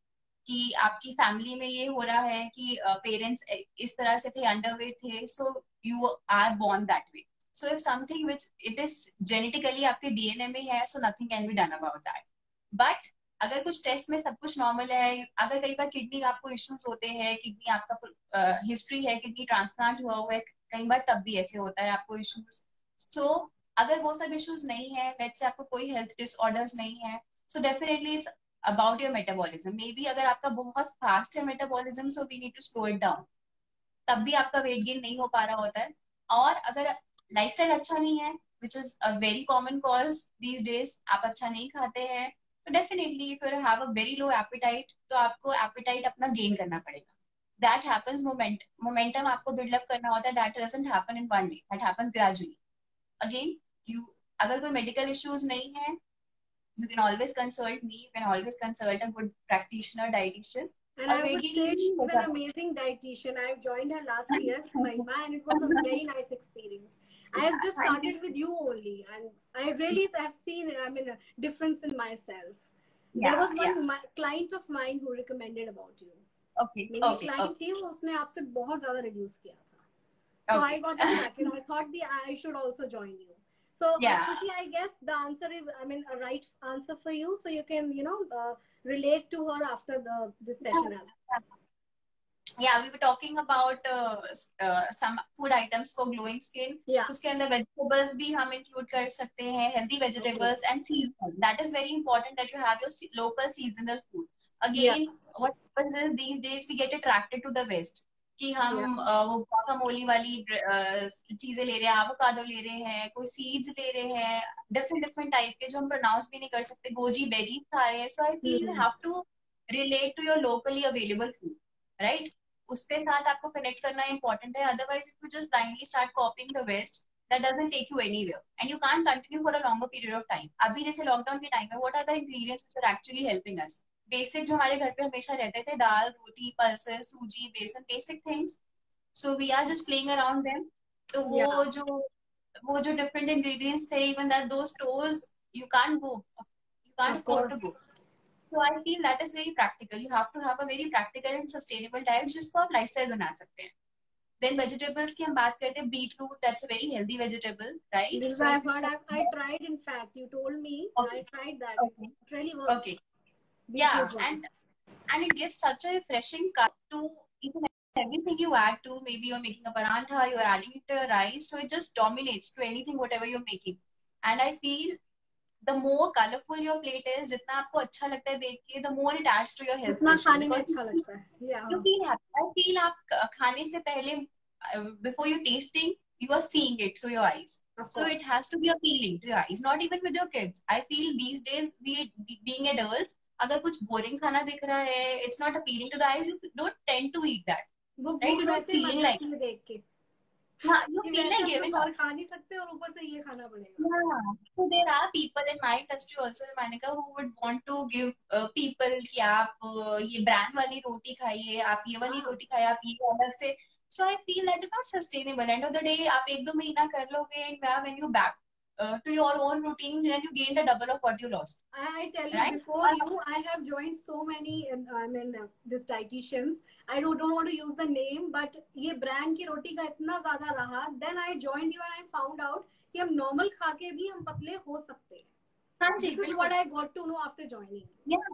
Speaker 2: कि आपकी फैमिली में ये हो रहा है कि पेरेंट्स इस तरह से थे, अंडरवेट थे, so you are born that way. So if something which it is genetically आपके डीएनए में है, so nothing can be done about that. But अगर कुछ टेस्ट में सब कुछ नॉर्मल है, अगर कई बार किडनी आपको इश्यूज होते हैं, किडनी आपका हिस्ट्री है, किडनी ट्रांसप्लांट हुआ है कई बार, तब भी ऐसे होता है आपको इश्यूज। सो अगर वो सब इश्यूज नहीं है, लेट्स से आपको कोई हेल्थ डिसऑर्डर्स नहीं है, so definitely it's about your metabolism. Maybe अगर आपका बहुत फास्ट है metabolism, so we need to slow it down, तब भी आपका वेट गेन नहीं हो पा रहा होता है। और अगर लाइफस्टाइल अच्छा नहीं है, which is a very common cause these days, आप अच्छा नहीं खाते हैं, तो definitely if you have a very low appetite, तो आपको एपिटाइट अपना गेन करना पड़ेगा। दैट हैपेंस मोमेंटम आपको बिल्डअप करना होता है, that doesn't happen in one day, that happen gradually. Again you, अगर कोई मेडिकल इश्यूज नहीं है, you can always consult me, you can always consult a good practitioner dietitian,
Speaker 1: and
Speaker 2: और
Speaker 1: I
Speaker 2: weight
Speaker 1: would
Speaker 2: gain
Speaker 1: say
Speaker 2: easily
Speaker 1: she's
Speaker 2: हो
Speaker 1: an
Speaker 2: जाता
Speaker 1: amazing dietitian. I've joined her last year, Mahima, and it was a very nice experience. I have
Speaker 2: है।
Speaker 1: just
Speaker 2: thank you.
Speaker 1: started with you only, and I really have seen, I mean, a difference in myself.
Speaker 2: या
Speaker 1: There was
Speaker 2: या
Speaker 1: one client of mine who recommended about you.
Speaker 2: Okay
Speaker 1: मेरी
Speaker 2: okay
Speaker 1: client
Speaker 2: okay
Speaker 1: थी, उसने आपसे बहुत ज्यादा reduce किया था. So
Speaker 2: okay
Speaker 1: I got attracted. I thought I should also join you. So
Speaker 2: या
Speaker 1: Khushi, I guess the answer is, I mean, a right answer for you. So you can, relate to her after this session as well.
Speaker 2: yeah, we were talking about some food items for glowing skin.
Speaker 1: Yeah.
Speaker 2: उसके अंदर vegetables भी हम include कर सकते हैं, healthy
Speaker 1: Okay.
Speaker 2: vegetables and seasonal. That is very important that you have your local seasonal food.
Speaker 1: Yeah.
Speaker 2: Again, what happens is these days we get attracted to the West, कि हम
Speaker 1: Yeah.
Speaker 2: वो guacamole वाली चीजें ले रहे हैं, avocado ले रहे हैं, कोई seeds ले रहे हैं, different type के जो हम pronounce भी नहीं कर सकते, goji berries खा रहे हैं. So I feel you have to relate to your locally available food, right? उसके साथ आपको कनेक्ट करना इंपॉर्टेंट है। Otherwise if you just blindly start copying the west, that doesn't take you anywhere and you can't continue for a longer period of time. अभी जैसे lockdown के time में what are the ingredients which are actually helping us? Basic जो हमारे घर पे हमेशा रहते थे, दाल, रोटी, पल्सेस, सूजी, बेसन, basic things. So we are just playing around them. तो
Speaker 1: Yeah.
Speaker 2: वो जो डिफरेंट इंग्रेडिएंट्स थे, even that though stores you can't
Speaker 1: Of
Speaker 2: afford
Speaker 1: course.
Speaker 2: To go. So I feel that is very practical. You have to have a very practical and sustainable diet जिसको आप lifestyle बना सकते हैं. Then vegetables की हम बात करते हैं, beetroot, that's a very healthy vegetable, right?
Speaker 1: This
Speaker 2: So
Speaker 1: I've
Speaker 2: if
Speaker 1: heard.
Speaker 2: you
Speaker 1: I tried. In fact, you told me. I
Speaker 2: okay,
Speaker 1: tried that.
Speaker 2: okay,
Speaker 1: It really works.
Speaker 2: okay, yeah,
Speaker 1: Beetroot one.
Speaker 2: and it gives such a refreshing cut to each and everything you add to. Maybe you're making a parantha, you're adding it to your rice, so it just dominates to anything whatever you're making. And I feel the more colorful your plate is, जितना आपको अच्छा लगता है देख के, the more it adds to your health
Speaker 1: उतना
Speaker 2: quotient,
Speaker 1: खाने में
Speaker 2: because
Speaker 1: अच्छा लगता है. Yeah.
Speaker 2: you feel happy. I feel आप खाने से पहले before you tasting, you are seeing it through your eyes.
Speaker 1: Of
Speaker 2: So
Speaker 1: course.
Speaker 2: it has to be appealing to your eyes, not even with your kids. I feel these days, being adults, अगर कुछ boring खाना दिख रहा है, it's not appealing to the eyes, you don't tend to eat that,
Speaker 1: वो
Speaker 2: right?
Speaker 1: भूख
Speaker 2: You don't
Speaker 1: वैसे ही मर
Speaker 2: feel like,
Speaker 1: जाती है देख के
Speaker 2: हाँ, you
Speaker 1: कि
Speaker 2: feel
Speaker 1: वैसे
Speaker 2: like
Speaker 1: हम
Speaker 2: giving
Speaker 1: कुछ
Speaker 2: up.
Speaker 1: और खा नहीं सकते और ऊपर से ये खाना पड़ेगा.
Speaker 2: Yeah. So there are people in my industry also, Manika, who would want to give people कि आप ये brand वाली रोटी खाइए, आप ये वाली
Speaker 1: हाँ.
Speaker 2: रोटी खाइए, आप ये अलग से. So I feel that is not sustainable. End of the day, आप एक दो महीना कर लोगे, and when you back to your own routine, then you gain the double of what you lost.
Speaker 1: I tell you,
Speaker 2: Right?
Speaker 1: before you, I have joined so many. I mean, this dietitians. I don't want to use the name, but ये brand की रोटी का इतना ज़्यादा रहा. Then I joined you and I found out कि हम normal खा के भी हम पतले हो सकते हैं.
Speaker 2: हाँ जी,
Speaker 1: This is what I got to know after joining.
Speaker 2: Yeah.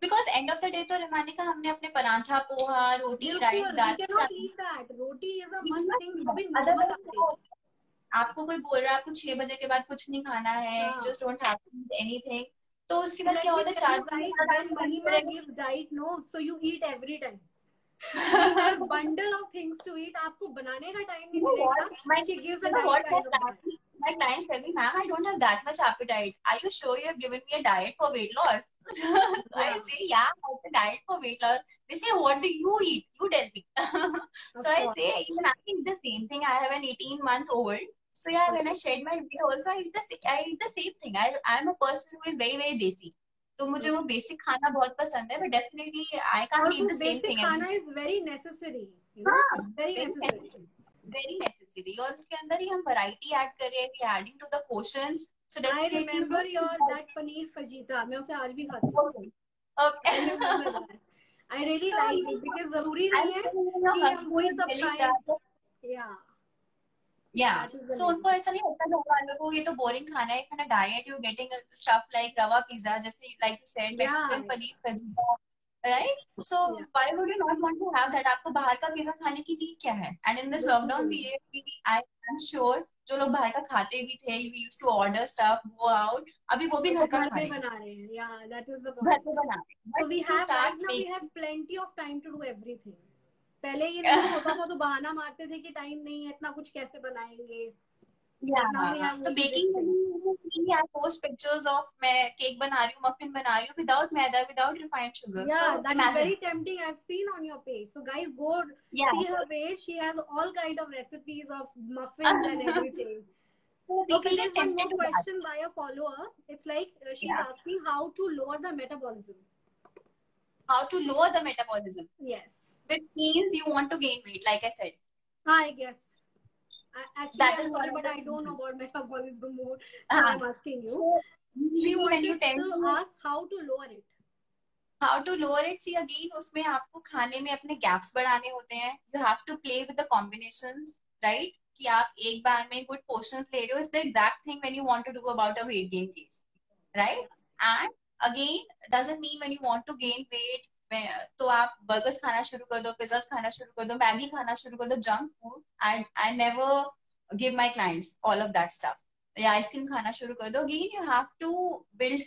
Speaker 2: Because and of the day तो रमानिका हमने अपने पराठा, पोहा, रोटी, राइस,
Speaker 1: बिल्कुल, we
Speaker 2: dal
Speaker 1: cannot leave that. Roti is a must thing जो भी normal आते हैं.
Speaker 2: अदरवाइज आपको कोई बोल रहा है आपको 6 बजे के बाद कुछ नहीं खाना है, यू
Speaker 1: हाँ.
Speaker 2: Just don't have to eat anything, तो उसके बाद
Speaker 1: Let
Speaker 2: क्या
Speaker 1: me
Speaker 2: होता है,
Speaker 1: tell
Speaker 2: 4
Speaker 1: you
Speaker 2: दिन
Speaker 1: guys,
Speaker 2: बाद
Speaker 1: when
Speaker 2: आपको मन
Speaker 1: Mahima
Speaker 2: करेगा।
Speaker 1: gives diet, no, so you eat every time. You have bundle of things to eat. आपको बनाने का टाइम नहीं
Speaker 2: You know
Speaker 1: मिलेगा.
Speaker 2: what?
Speaker 1: She gives
Speaker 2: You
Speaker 1: a
Speaker 2: know
Speaker 1: diet
Speaker 2: what?
Speaker 1: kind of diet.
Speaker 2: My clients tell me, ma'am, I don't have that much appetite. Are you sure you have given me a diet for weight loss? So I
Speaker 1: Yeah,
Speaker 2: say, yeah, I have a diet for weight loss. They say, what do you eat? You tell me. So
Speaker 1: of
Speaker 2: I
Speaker 1: course.
Speaker 2: say, even I eat the same thing. I have an 18-month-old. So yeah, when I shed my weight also, I eat the same thing. I'm a person who is very, very desi. तो मुझे वो basic खाना बहुत पसंद है, but definitely I
Speaker 1: और
Speaker 2: can't
Speaker 1: वो
Speaker 2: eat the same
Speaker 1: basic
Speaker 2: thing every
Speaker 1: खाना is very necessary. You know,
Speaker 2: हाँ,
Speaker 1: it's very
Speaker 2: very
Speaker 1: necessary.
Speaker 2: necessary, very necessary. और उसके अंदर ही हम वैरायटी ऐड करें, we adding to the portions, so
Speaker 1: I
Speaker 2: definitely you
Speaker 1: remember your
Speaker 2: know.
Speaker 1: that paneer fajita. मैं उसे आज भी खाती हूँ.
Speaker 2: Okay.
Speaker 1: I remember that. I really
Speaker 2: So
Speaker 1: liked
Speaker 2: you
Speaker 1: it
Speaker 2: know,
Speaker 1: because जरूरी
Speaker 2: I'm
Speaker 1: नहीं है
Speaker 2: telling you, your
Speaker 1: कि हम
Speaker 2: husband
Speaker 1: वही
Speaker 2: is
Speaker 1: सब
Speaker 2: really
Speaker 1: खाएं.
Speaker 2: sharp.
Speaker 1: Yeah,
Speaker 2: Yeah.
Speaker 1: that is the
Speaker 2: So
Speaker 1: main
Speaker 2: उनको
Speaker 1: thing.
Speaker 2: ऐसा नहीं होता घर वालों को ये तो बोरिंग खाना है, खाना diet, you getting stuff like rava pizza, जैसे like you said
Speaker 1: Yeah,
Speaker 2: Mexican paneer fajita, right? So
Speaker 1: yeah.
Speaker 2: Why would you not want to have that? आपको बाहर का पिज्जा खाने की नीड क्या है? एंड इन दिस लॉकडाउन
Speaker 1: बिल्कुल.
Speaker 2: पीरियड आई एम श्योर जो लोग बाहर का खाते भी थे, we used to order stuff, go out, अभी वो भी
Speaker 1: वो
Speaker 2: घर का
Speaker 1: घर
Speaker 2: खा
Speaker 1: पे
Speaker 2: रहे हैं,
Speaker 1: बना रहे हैं. Yeah, that is the
Speaker 2: घर
Speaker 1: point.
Speaker 2: पे बना रहे हैं,
Speaker 1: So
Speaker 2: but
Speaker 1: we
Speaker 2: if you
Speaker 1: have right
Speaker 2: start
Speaker 1: now we have
Speaker 2: making
Speaker 1: plenty of time to do everything. पहले ये नहीं होता था तो बहाना मारते थे कि टाइम नहीं है, इतना कुछ कैसे बनाएंगे.
Speaker 2: या
Speaker 1: Now we have
Speaker 2: तो
Speaker 1: only this
Speaker 2: बेकिंग
Speaker 1: thing.
Speaker 2: में आई पोस्ट पिक्चर्स ऑफ मैं केक बना रही हूँ, मफिन बना रही हूँ without maida, without refined sugar, so
Speaker 1: Yeah, that is
Speaker 2: imagine.
Speaker 1: very tempting. I've seen on your page. So guys, go
Speaker 2: या
Speaker 1: see her page. She has all kind of recipes of muffins and everything.
Speaker 2: so
Speaker 1: Okay,
Speaker 2: people
Speaker 1: there's
Speaker 2: get
Speaker 1: one more
Speaker 2: tempted to that.
Speaker 1: question by a follower. It's like she's
Speaker 2: Yeah,
Speaker 1: asking how to lower the metabolism.
Speaker 2: how to lower the metabolism,
Speaker 1: Yes.
Speaker 2: which means you want to gain weight, like I said.
Speaker 1: I guess. Actually,
Speaker 2: That
Speaker 1: I'm
Speaker 2: is
Speaker 1: sorry,
Speaker 2: one of
Speaker 1: but
Speaker 2: the
Speaker 1: I don't know
Speaker 2: reasons.
Speaker 1: about metabolism more, so
Speaker 2: हाँ,
Speaker 1: I'm asking you.
Speaker 2: so
Speaker 1: She
Speaker 2: usually when you
Speaker 1: wanted
Speaker 2: tend
Speaker 1: to
Speaker 2: to
Speaker 1: ask how to lower it.
Speaker 2: how to lower it, see again उसमें आपको खाने में अपने gaps बढ़ाने होते हैं, you have to play with the combinations, right? कि आप एक बार में good portions ले रहे हो, it's the exact thing when you want to do about a weight gain case, right? And again doesn't mean when you want to gain weight तो आप burgers खाना शुरू कर दो, पिज्जास खाना शुरू कर दो, मैगी खाना शुरू कर दो, junk food. I never give my clients all of that stuff. या आइसक्रीम खाना शुरू कर दो. Again you have to build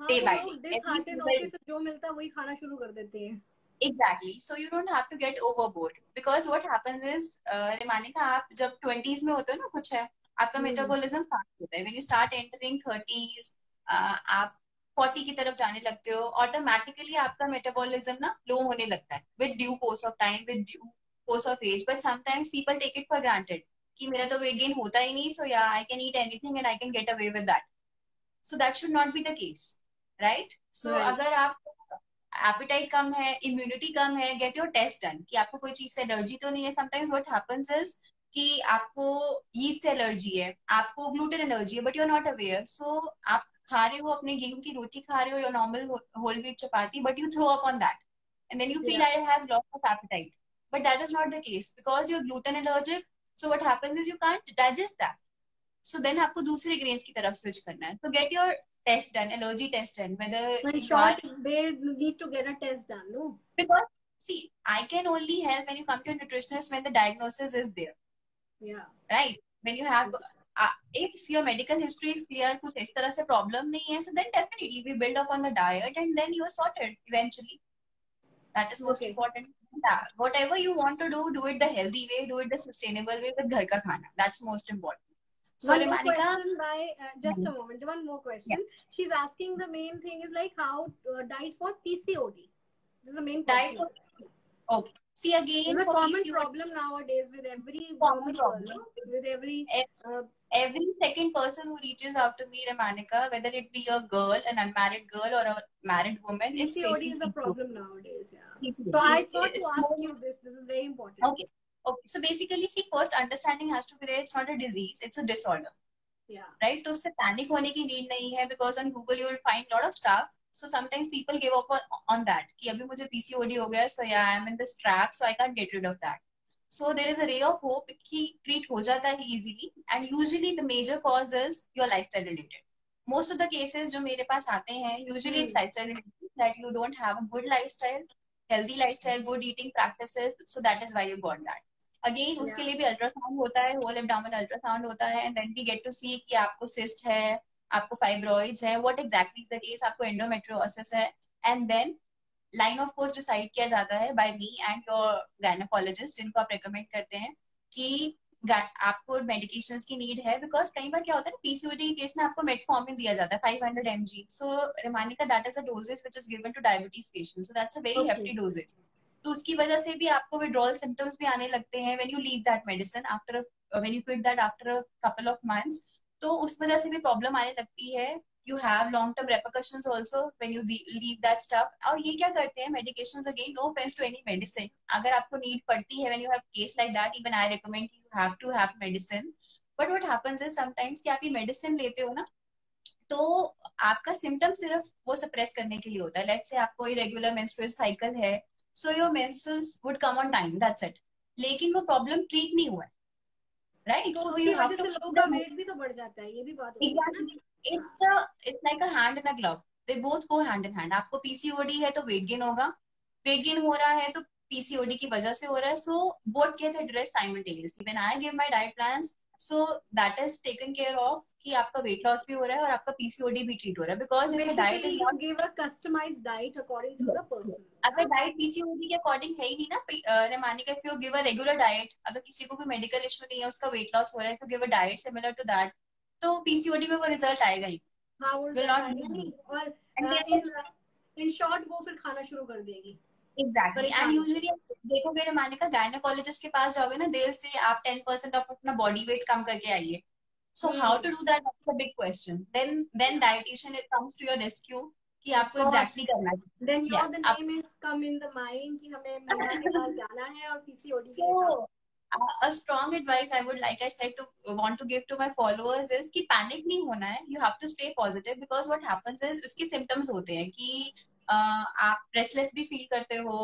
Speaker 1: हाँ,
Speaker 2: डे
Speaker 1: वो
Speaker 2: बाय
Speaker 1: लोग
Speaker 2: डे, एवरी
Speaker 1: disheartened होके
Speaker 2: सिंगल.
Speaker 1: फिर जो मिलता है वही खाना शुरू कर देते हैं.
Speaker 2: Exactly. So you don't have to get overboard because what happens is रिमानिका आप जब 20s में होते हो ना, कुछ है आपका मेटाबॉलिज्म फास्ट होता है. when you start entering 30s आप 40 की तरफ जाने लगते हो, ऑटोमेटिकली आपका मेटाबॉलिज्म ना लो होने लगता है with due course of time, with due course of age. But sometimes people take it for granted कि मेरा तो weight gain होता ही नहीं, so yeah I can eat anything and I can get away with that. So that should not be the case, right? So
Speaker 1: Right.
Speaker 2: अगर आप appetite कम है, immunity कम है, get your test done कि आपको कोई चीज से एलर्जी तो नहीं है. समटाइम्स व्हाट हैपेंस इज कि आपको यीस्ट से एलर्जी है, आपको ग्लूटेन एलर्जी है, but you are not aware. So आप खा रहे हो अपने गेहूं की रोटी खा रहे हो या normal whole wheat chapati, but you throw up on that and then you feel I have loss of appetite. But that is not the case because you are gluten allergic. So what happens is you can't digest that. So देन आपको दूसरे grains की तरफ switch करना है. So get your test done, allergy test done, whether
Speaker 1: In
Speaker 2: you are,
Speaker 1: short, they need to get a test done, no?
Speaker 2: because see I can only help when you come to a nutritionist when the diagnosis is there,
Speaker 1: Yeah.
Speaker 2: right? When you have if your medical history is clear, कुछ इस तरह से problem नहीं है, so then definitely we build up on the diet and then you are sorted eventually. That is most
Speaker 1: Okay.
Speaker 2: important. Yeah, whatever you want to do it the healthy way, do it the sustainable way with घर का खाना. That's most important. So
Speaker 1: One more
Speaker 2: Rimanika,
Speaker 1: question by just a moment. One more question.
Speaker 2: yeah.
Speaker 1: She's asking the main thing is like how diet for PCOD. This is the main
Speaker 2: Diet
Speaker 1: question.
Speaker 2: okay. See again
Speaker 1: It's a
Speaker 2: for
Speaker 1: common
Speaker 2: PCOD,
Speaker 1: problem nowadays with every
Speaker 2: common
Speaker 1: normal girl,
Speaker 2: problem.
Speaker 1: no? With every
Speaker 2: Every second person who reaches out to me, Ramanika, whether it be a girl, an unmarried girl, or a married woman, is
Speaker 1: PCOD
Speaker 2: facing
Speaker 1: is a
Speaker 2: PCOD.
Speaker 1: problem nowadays. Yeah.
Speaker 2: PCOD.
Speaker 1: So I thought to ask you this. This is very important.
Speaker 2: Okay. Okay. So basically, see, first understanding has to be there. It's not a disease; it's a disorder.
Speaker 1: Yeah.
Speaker 2: Right? तो उससे panic होने की need नहीं है because on Google you will find lot of stuff. So sometimes people give up on that कि अभी मुझे PCOD हो गया, so yeah I'm in this trap, so I can't get rid of that. So there is a ray of hope कि treat हो जाता है easily, and usually the major cause is your lifestyle related. Most of the cases जो मेरे पास आते हैं usually it's lifestyle related. that you don't have a good lifestyle, healthy lifestyle, good eating practices. So that is why you got that. Again, उसके लिए भी ultrasound होता है, whole abdomen ultrasound होता है, and then we get to see कि आपको cyst है, आपको फाइब्रॉइड्स है, what exactly is the case, आपको एंडोमेट्रियोसिस है, and then line of course decide किया जाता है by me and your gynaecologist, जिनको आप रेकमेंड करते हैं कि आपको मेडिकेशंस की नीड है, बिकॉज कई बार क्या होता है ना, पीसीओडी केस में आपको मेटफॉर्मिन दिया जाता है 500 mg. So Remanika, that is a dosage which is given to diabetes patient, so that's a very hefty dosage. तो उसकी वजह से भी आपको विड्रॉल सिम्टम्स भी आने लगते हैं when you leave that medicine after, when you quit that after a couple of months. तो उस वजह से भी प्रॉब्लम आने लगती है. You have long-term repercussions also when you leave that stuff. और ये क्या करते हैं medications, again no offense to any medicine, अगर आपको need पड़ती है when you have case like that, even I recommend you have to have medicine. But what happens is sometimes कि आप ये medicine लेते हो ना, तो आपका symptom सिर्फ वो suppress करने के लिए होता है. Let's say आपको irregular menstrual cycle है, so your menstruals would come on time, that's it. लेकिन वो problem treat नहीं हुआ है, right?
Speaker 1: तो
Speaker 2: So you have to,
Speaker 1: लोगों का वेट भी तो बढ़ जाता है, ये भी बात होती है ना.
Speaker 2: It's like a hand in a glove. They both go hand in hand. आपको पीसीओडी है तो वेट गेन होगा, वेट गेन हो रहा है तो पीसीओडी की वजह से हो रहा है. So both get address simultaneously. When I give my diet plans, so that is taken care of कि आपका वेट लॉस भी हो रहा है और आपका पीसीओडी भी ट्रीट हो रहा है. Because if diet is not,
Speaker 1: give a customised diet according to the person.
Speaker 2: अगर डाइट पीसीओडी के अकॉर्डिंग है ही नहीं ना, Remanika, if you give a regular diet, अगर किसी को भी मेडिकल इशू नहीं है, उसका वेट लॉस हो रहा है, if you give a diet similar to that, तो पीसीओडी में वो रिजल्ट आएगा ही.
Speaker 1: हाँ, वो
Speaker 2: will not be.
Speaker 1: और इन शॉर्ट वो फिर खाना शुरू कर देगी.
Speaker 2: Exactly. And usually देखोगे रेमानिका, गायनेकोलॉजिस्ट के पास जाओगे ना, देर से आप 10% ऑफ अपना बॉडी वेट कम करके आइए. So how to do that? That's a big question. Then dietitian comes to your rescue कि आपको exactly करना है.
Speaker 1: Then your the name is come in the mind कि हमें महिमा के पास जाना है और पीसीओडी के साथ.
Speaker 2: A strong advice I would, like I said, to want to give to my followers is कि panic नहीं होना है. You have to stay positive, because what happens is उसके symptoms होते हैं कि आप restless भी feel करते हो,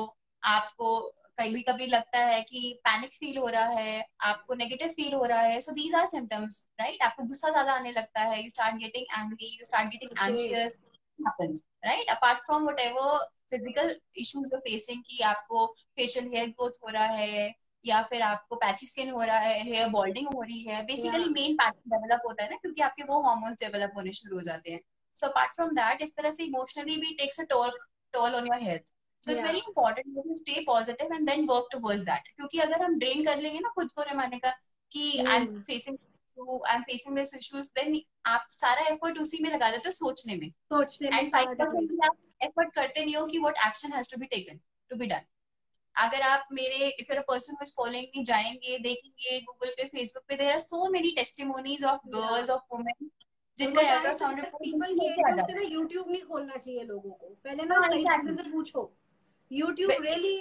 Speaker 2: आपको कभी कभी लगता है कि पैनिक फील हो रहा है, आपको नेगेटिव फील हो रहा है. So these are symptoms, right? आपको गुस्सा ज्यादा आने लगता है, you start getting angry, you start getting anxious, happens, right? Apart from whatever physical issues you facing, कि आपको फेशियल हेयर ग्रोथ हो रहा है या फिर आपको पैची स्किन हो रहा है, हेयर बॉल्डिंग हो रही है, बेसिकली मेन पैटर्न डेवलप होता है ना, क्योंकि आपके वो हार्मोन्स डेवलप होने शुरू हो जाते हैं. सो अपार्ट फ्रॉम दैट, इस तरह से इमोशनली भी takes a toll on your health. So it's very important that you stay positive and then work towards that. क्योंकि अगर हम ड्रेन कर लेंगे ना खुद को रेमानिका कि I'm facing this issues, then आप सारा एफर्ट उसी में लगा देते हो, सोचने में. And 5% आप एफर्ट करते नहीं हो कि what action has to be taken to be done. अगर आप मेरे, if you're a person who is following me, जाएंगे, देखेंगे गूगल पे, फेसबुक पे, there are so many testimonies of girls, of women जिनका अल्ट्रासाउंड रिपोर्ट
Speaker 1: सिर्फ यूट्यूब नहीं खोलना चाहिए लोगों को. पहले ना सही चीज़ से पूछो. YouTube really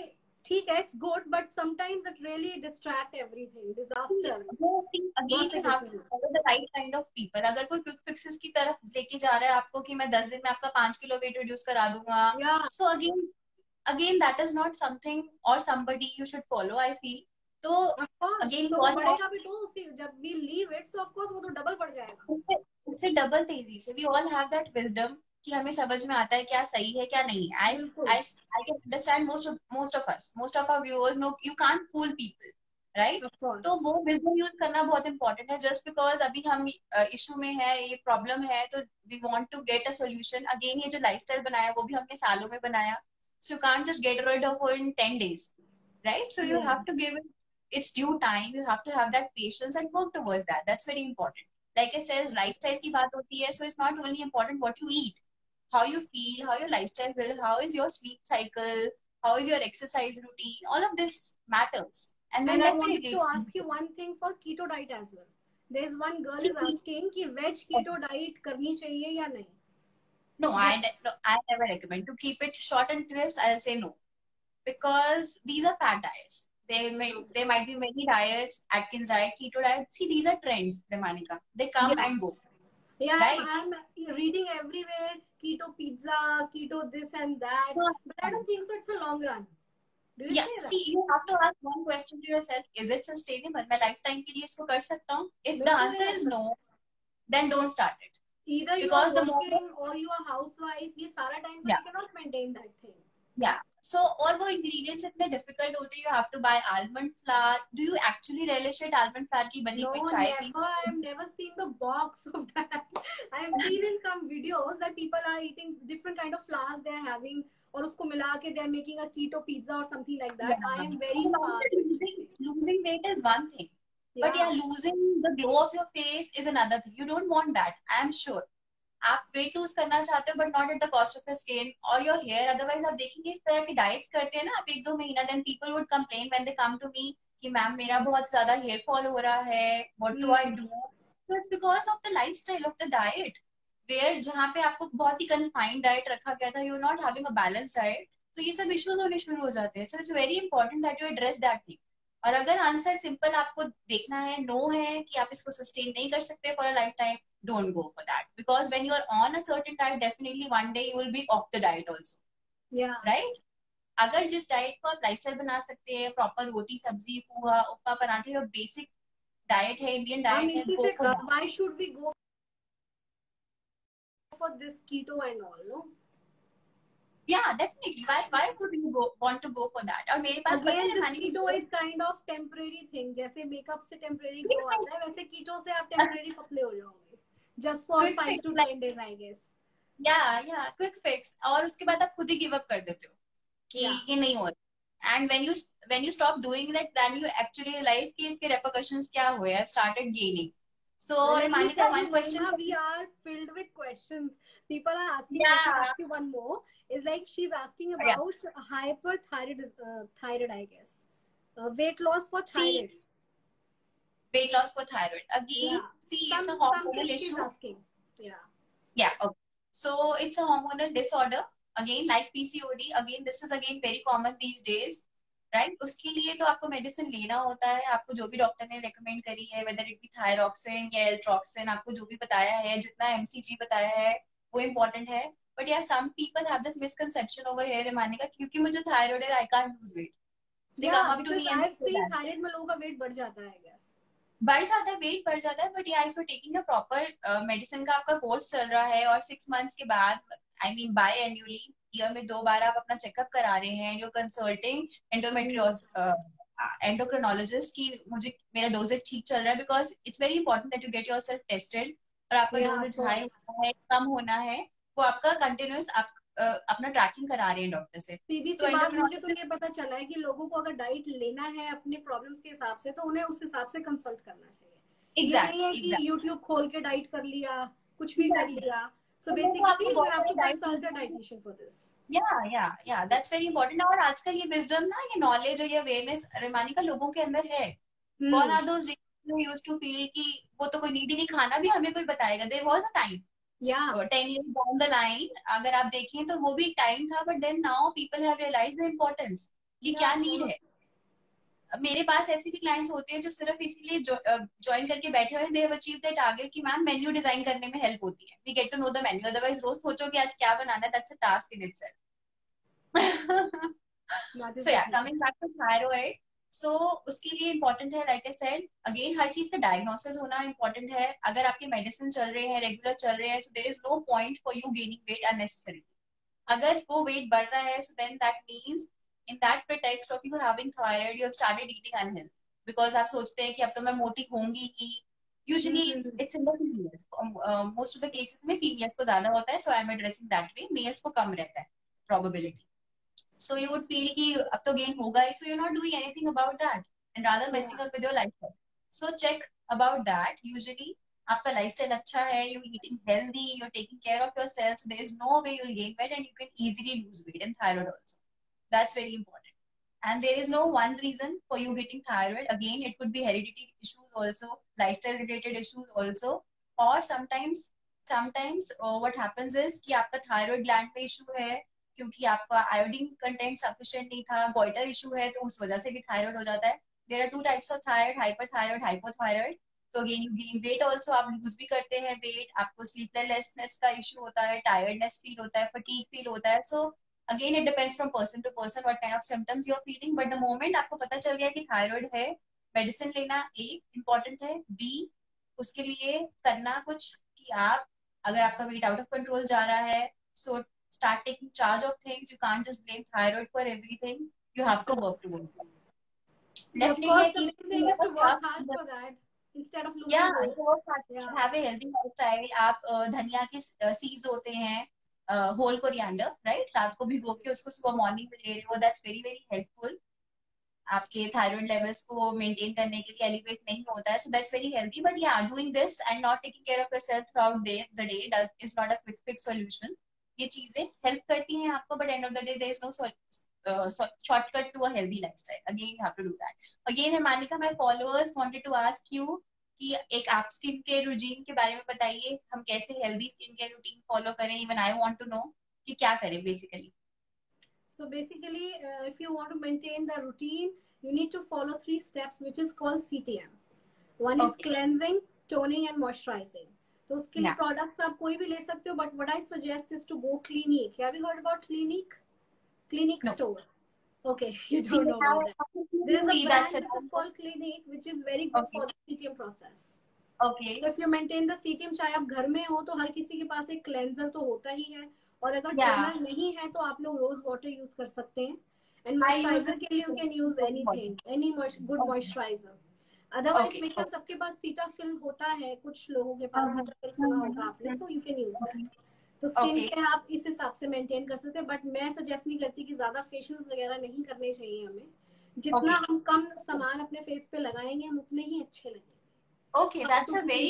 Speaker 1: ठीक है, it's good, but sometimes it really distract everything. Disaster.
Speaker 2: Again, you have to follow the right kind of people. अगर कोई quick fixes की तरफ लेके जा रहा है आपको कि मैं 10 दिन में आपका 5 किलो वेट रिड्यूस करा दूंगा, so again that is not something or somebody you should follow, I feel. तो again
Speaker 1: तो बढ़ेगा भी, तो उसे जब we leave it, so of course वो तो डबल बढ़ जाएगा.
Speaker 2: उससे डबल तेजी से. We all have that wisdom कि हमें समझ में आता है क्या सही है क्या नहीं है. I can understand most of our viewers know you can't fool people, right? तो वो wisdom use करना बहुत important है. Just because अभी हम issue में है, ये problem है, तो we want to get a solution. Again, ये जो lifestyle बनाया वो भी हमने सालों में बनाया, so you can't just get rid of it in 10 days, right? So you have to give it its due time. You have to have that patience and work towards that. That's very important. Like I said, lifestyle की बात होती है, so it's not only important what you eat, how you feel, how your lifestyle will, how is your sleep cycle, how is your exercise routine, all of this matters. And then
Speaker 1: I wanted to ask you one thing for keto diet as well. There's one girl is asking कि veg keto diet करनी चाहिए या नहीं?
Speaker 2: No, I never recommend. To keep it short and crisp, I'll say no, because these are fad diets. There might be many diets, Atkins diet, keto diet. See, these are trends, Remanika. They come and go.
Speaker 1: Yeah, right? I'm reading everywhere keto pizza, keto this and that, but I don't think so. It's a long run. Do you say that?
Speaker 2: See, you have to ask one question to yourself: is it sustainable? मैं lifetime के लिए इसको कर सकता हूँ? If the answer is no, then don't start it.
Speaker 1: either you are
Speaker 2: because the moment,
Speaker 1: working or you are housewife, ये सारा time तो
Speaker 2: yeah,
Speaker 1: you cannot maintain that thing.
Speaker 2: yeah. So और वो ingredients इतने difficult होते हैं, you have to buy almond flour. Do you actually relish it, almond flour की बनी
Speaker 1: No,
Speaker 2: हुई चाय P?
Speaker 1: never. I've never seen the box of that. I've seen in some videos that people are eating different kind of flours they are having, और उसको मिला के they are making a keto pizza or something like that.
Speaker 2: Yeah.
Speaker 1: I am
Speaker 2: And
Speaker 1: very
Speaker 2: about
Speaker 1: far
Speaker 2: it,
Speaker 1: with this thing.
Speaker 2: losing weight is one thing, but yeah,
Speaker 1: Yeah.
Speaker 2: losing the glow of your face is another thing. You don't want that, I'm sure. आप weight lose करना चाहते हो but not at the cost of skin और your hair. Otherwise आप देखेंगे इस तरह की डाइट्स करते हैं ना आप 1-2 महीना, then people would complain when they come to me कि मैम मेरा बहुत ज्यादा हेयर फॉल हो रहा है, व्हाट डू आई डू? तो it's because of the lifestyle of the diet, where जहाँ पे आपको बहुत ही कन्फाइंड डाइट रखा गया था, you are not having a balance diet, तो ये सब इश्यूज होने शुरू हो जाते हैं. So it's very important that you address that thing. और अगर आंसर सिंपल आपको देखना है, नो है कि आप इसको सस्टेन नहीं कर सकते for a life time, don't go for that, because when you are on a certain diet, definitely one day you will be off the diet also.
Speaker 1: Yeah.
Speaker 2: Right? अगर जिस डाइट को आप लाइफस्टाइल बना सकते हैं, प्रॉपर रोटी सब्जी पोहा उपमा पराठे, और बेसिक डाइट है, इंडियन
Speaker 1: हम
Speaker 2: डाइट है,
Speaker 1: इसी
Speaker 2: गो
Speaker 1: से
Speaker 2: for that.
Speaker 1: why should we go for this keto and all, no?
Speaker 2: Yeah, definitely. Why would you want to go for that? और मेरे पास पता
Speaker 1: Again,
Speaker 2: है
Speaker 1: this
Speaker 2: मैंने
Speaker 1: keto is kind of temporary thing. जैसे makeup से temporary glow
Speaker 2: quick
Speaker 1: आता है, वैसे keto से आप temporary पतले हो जाओगे. Just for 5
Speaker 2: fix
Speaker 1: to
Speaker 2: like,
Speaker 1: 10 days, I guess.
Speaker 2: या क्विक फिक्स, और उसके बाद आप खुद ही गिव अप कर देते हो कि
Speaker 1: Yeah.
Speaker 2: ये नहीं हो रहा. And when you stop doing that, then you actually realize कि इसके repercussions क्या हुए. I've started gaining. So
Speaker 1: Let me
Speaker 2: Remanika,
Speaker 1: tell you,
Speaker 2: one question
Speaker 1: Mahima,
Speaker 2: for
Speaker 1: we
Speaker 2: you.
Speaker 1: are filled with questions. People are asking. Let me
Speaker 2: Yeah,
Speaker 1: ask you one more. Is like she's asking
Speaker 2: yeah.
Speaker 1: about hyperthyroid, thyroid, I guess. Weight loss for
Speaker 2: See,
Speaker 1: thyroid.
Speaker 2: weight loss for thyroid. Again,
Speaker 1: Yeah.
Speaker 2: see, it's a
Speaker 1: Some
Speaker 2: hormonal
Speaker 1: tips she's
Speaker 2: issue.
Speaker 1: asking. Yeah.
Speaker 2: Yeah, okay. So it's a hormonal disorder. Again, like PCOD. Again, this is again very common these days. Right, उसके लिए तो आपको medicine लेना होता है. आपको जो भी डॉक्टर ने रेकमेंड करी है, वेदर इट बी थायरॉक्सिन या एल्ट्रॉक्सिन, आपको जो भी बताया है, जितना एमसीजी बताया है, वो इम्पोर्टेंट है. बट यार some people have this misconception over here Manika, क्योंकि मुझे थायराइड है I can't lose weight. They
Speaker 1: Yeah,
Speaker 2: come up to
Speaker 1: because
Speaker 2: me and
Speaker 1: I've
Speaker 2: say
Speaker 1: seen
Speaker 2: that
Speaker 1: thyroid में लोगों का weight बढ़ जाता है, I guess.
Speaker 2: बढ़ जाता है, वेट बढ़ जाता है. बट या if you taking a proper medicine का आपका कोर्स चल रहा है और 6 मंथ्स के बाद, I mean by annually, year में 2 बार आप अपना चेकअप करा रहे हैं, यू कंसल्टिंग एंडोक्रिनोलॉजिस्ट की मुझे मेरा डोजेज ठीक चल रहा है, because it's very important that you get yourself tested. और आपका
Speaker 1: Yeah, of
Speaker 2: doses high
Speaker 1: course.
Speaker 2: होना है, कम होना है, वो आपका कंटिन्यूस आप अपना ट्रैकिंग करा रहे हैं डॉक्टर से.
Speaker 1: सीधी
Speaker 2: तो
Speaker 1: सी बात, मुझे तो
Speaker 2: एंडोक्रिनोलॉजिस्ट,
Speaker 1: ये पता चला है कि लोगों को अगर डाइट लेना है अपने प्रॉब्लम्स के हिसाब से, तो उन्हें उस हिसाब से कंसल्ट करना चाहिए. ये नहीं है
Speaker 2: एग्जैक्ट
Speaker 1: कि
Speaker 2: एग्जैक्ट,
Speaker 1: यूट्यूब खोल के डाइट कर लिया, कुछ भी कर
Speaker 2: तो
Speaker 1: लिया. सो
Speaker 2: वो आपको
Speaker 1: बेसिकली यू
Speaker 2: बहुत
Speaker 1: हैव
Speaker 2: सारे
Speaker 1: to
Speaker 2: diet,
Speaker 1: consult a dietitian for this.
Speaker 2: या दैट्स वेरी इंपॉर्टेंट. और आजकल ये विजडम ना, ये नॉलेज और ये अवेयरनेस रेमानी का लोगों के अंदर है. Gone are those used to feel कि वो तो कोई नीड ही नहीं, खाना भी हमें कोई बताएगा. देयर वाज अ टाइम
Speaker 1: या
Speaker 2: 10 years डाउन द लाइन, अगर आप देखें तो वो भी एक टाइम था, but then now people have realized the importance कि
Speaker 1: या
Speaker 2: क्या
Speaker 1: ऑफ
Speaker 2: नीड है.
Speaker 1: कोर्स.
Speaker 2: मेरे पास ऐसे भी क्लाइंट्स होते हैं जो सिर्फ इसीलिए ज्वाइन करके बैठे हुए, they have achieve the target कि मैम मेन्यू डिजाइन करने में हेल्प होती है, we get to know the menu. Otherwise रोज सोचो कि आज क्या बनाना है, that's a task in itself.
Speaker 1: That is
Speaker 2: So
Speaker 1: the
Speaker 2: yeah,
Speaker 1: thing.
Speaker 2: coming back to thyroid. So उसके लिए important है, like I said, again हर चीज का diagnosis होना important है. अगर आपके मेडिसिन चल रहे हैं, रेगुलर चल रहे हैं, so there is no point for you gaining weight unnecessarily. अगर वो वेट बढ़ रहा है, so then that means in that pretext of you having thyroid, you have started eating unhealthy. Because आप सोचते हैं कि अब तो मैं मोटी होंगी ही. Usually it's in the females. Most of the cases में females को ज्यादा होता है, so I'm addressing that way. Males को कम रहता है probability. So you would feel कि अब तो gain होगा ही, so you're not doing anything about that and rather messing up with your lifestyle. So check about that. Usually आपका lifestyle अच्छा है, you're eating healthy, you're taking care of yourself, so there is no way you'll gain weight and you can easily lose weight and thyroid also. That's very important. And there is no one reason for you getting thyroid. Again, it could be hereditary issues also, lifestyle related issues also, or sometimes what happens is कि आपका thyroid gland में issue है, क्योंकि आपका iodine content sufficient नहीं था, goitre issue है, तो उस वजह से भी थायराइड हो जाता है. There are 2 types of thyroid, hyperthyroid, hypothyroid. तो again you gain weight also, आप लूज भी करते हैं वेट, आपको स्लीपलेसनेस का इशू होता है, टायर्डनेस फील होता है, फटीग फील होता है. So again it depends from person to person what kind of symptoms you are feeling. But the moment आपको पता चल गया कि थायराइड है, मेडिसिन लेना एक इम्पॉर्टेंट है. बी, उसके लिए करना कुछ कि आप अगर आपका वेट आउट ऑफ कंट्रोल जा रहा है, so start taking charge of things. You can't just blame thyroid for everything. You have
Speaker 1: Of
Speaker 2: to work
Speaker 1: course.
Speaker 2: towards it.
Speaker 1: So of
Speaker 2: Definitely,
Speaker 1: course
Speaker 2: I
Speaker 1: the
Speaker 2: keep
Speaker 1: main thing is to work hard for that instead of
Speaker 2: या
Speaker 1: losing weight. Yeah.
Speaker 2: Have a healthy lifestyle. आप धनिया के seeds होते हैं, whole coriander, right, रात को भिगो के उसको सुबह मॉर्निंग में ले रहे हो, दैट्स वेरी वेरी हेल्पफुल. आपके थायराइड लेवल्स को मेंटेन करने के लिए एलिवेट नहीं होता है, so that's very healthy. But yeah, doing this and not taking care of yourself throughout the day does is not a quick fix solution. ये चीजें हेल्प करती हैं आपको, but end of the day there is no shortcut to a healthy lifestyle. Again, you have to do that. Again, Hermanika, my followers wanted to ask you कि एक आप skin care routine के बारे में बताइए, हम कैसे healthy skin care routine follow करें. Even I want to know कि क्या करें basically.
Speaker 1: So basically, if you want to maintain the routine, you need to follow 3 steps, which is called CTM. One is cleansing, toning and moisturizing. तो उसके लिए products आप कोई भी ले सकते हो, but what I suggest is to go Clinique. Have you heard about Clinique? Clinique store. Okay, you don't know about that. There is a brand which is called Clinique, which is very good for the CTM process.
Speaker 2: Okay.
Speaker 1: So if you maintain the CTM, चाहे आप घर में हो तो हर किसी के पास एक cleanser तो होता ही है, और अगर टोनर नहीं है तो आप लोग रोज वाटर यूज कर सकते हैं. एंड मॉइस्चराइजर के लिए you can use anything, any good moisturiser. Otherwise makeup सबके पास सीटाफिल होता है, कुछ लोगों के पास सीटाफिल सुना होगा आपने, तो यू कैन यूज दैट. तो स्किन केयर आप इस हिसाब से मेंटेन कर सकते हैं, बट मैं सजेस्ट नहीं करती कि ज्यादा फेशियल्स वगैरह नहीं करने चाहिए हमें. जितना हम कम सामान अपने फेस पे लगाएंगे हम उतने ही अच्छे लगेंगे.
Speaker 2: Okay, that's a very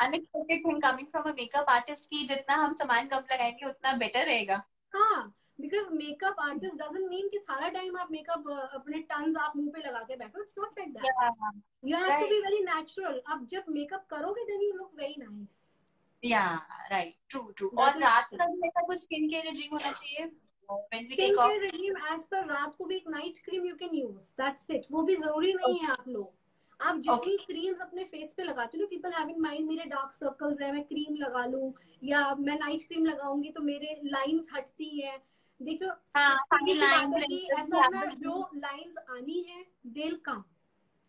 Speaker 2: unexpected thing coming from a makeup artist कि जितना हम सामान कम लगाएंगे उतना बेटर रहेगा.
Speaker 1: हाँ, because makeup artist doesn't mean कि सारा टाइम आप मेकअप अपने टन्स आप मुंह पे लगा के बैठो. It's not like that. You have to be very natural. आप जब मेकअप करोगे then you look very nice.
Speaker 2: Yeah, right. True. और रात का भी ऐसा कुछ स्किन केयर रेजिम होना चाहिए.
Speaker 1: Skin care regime as per रात को भी एक night cream you can use, that's it. वो भी जरूरी नहीं है आप लोग. आप जितनी क्रीम्स अपने फेस पे लगाते हो, पीपल हैव इन माइंड मेरे डार्क सर्कल्स है, मैं क्रीम लगा लूं, या मैं नाइट क्रीम लगाऊंगी तो मेरे लाइंस हटती है. देखो ऐसा है ना, जो लाइंस आनी है they will come.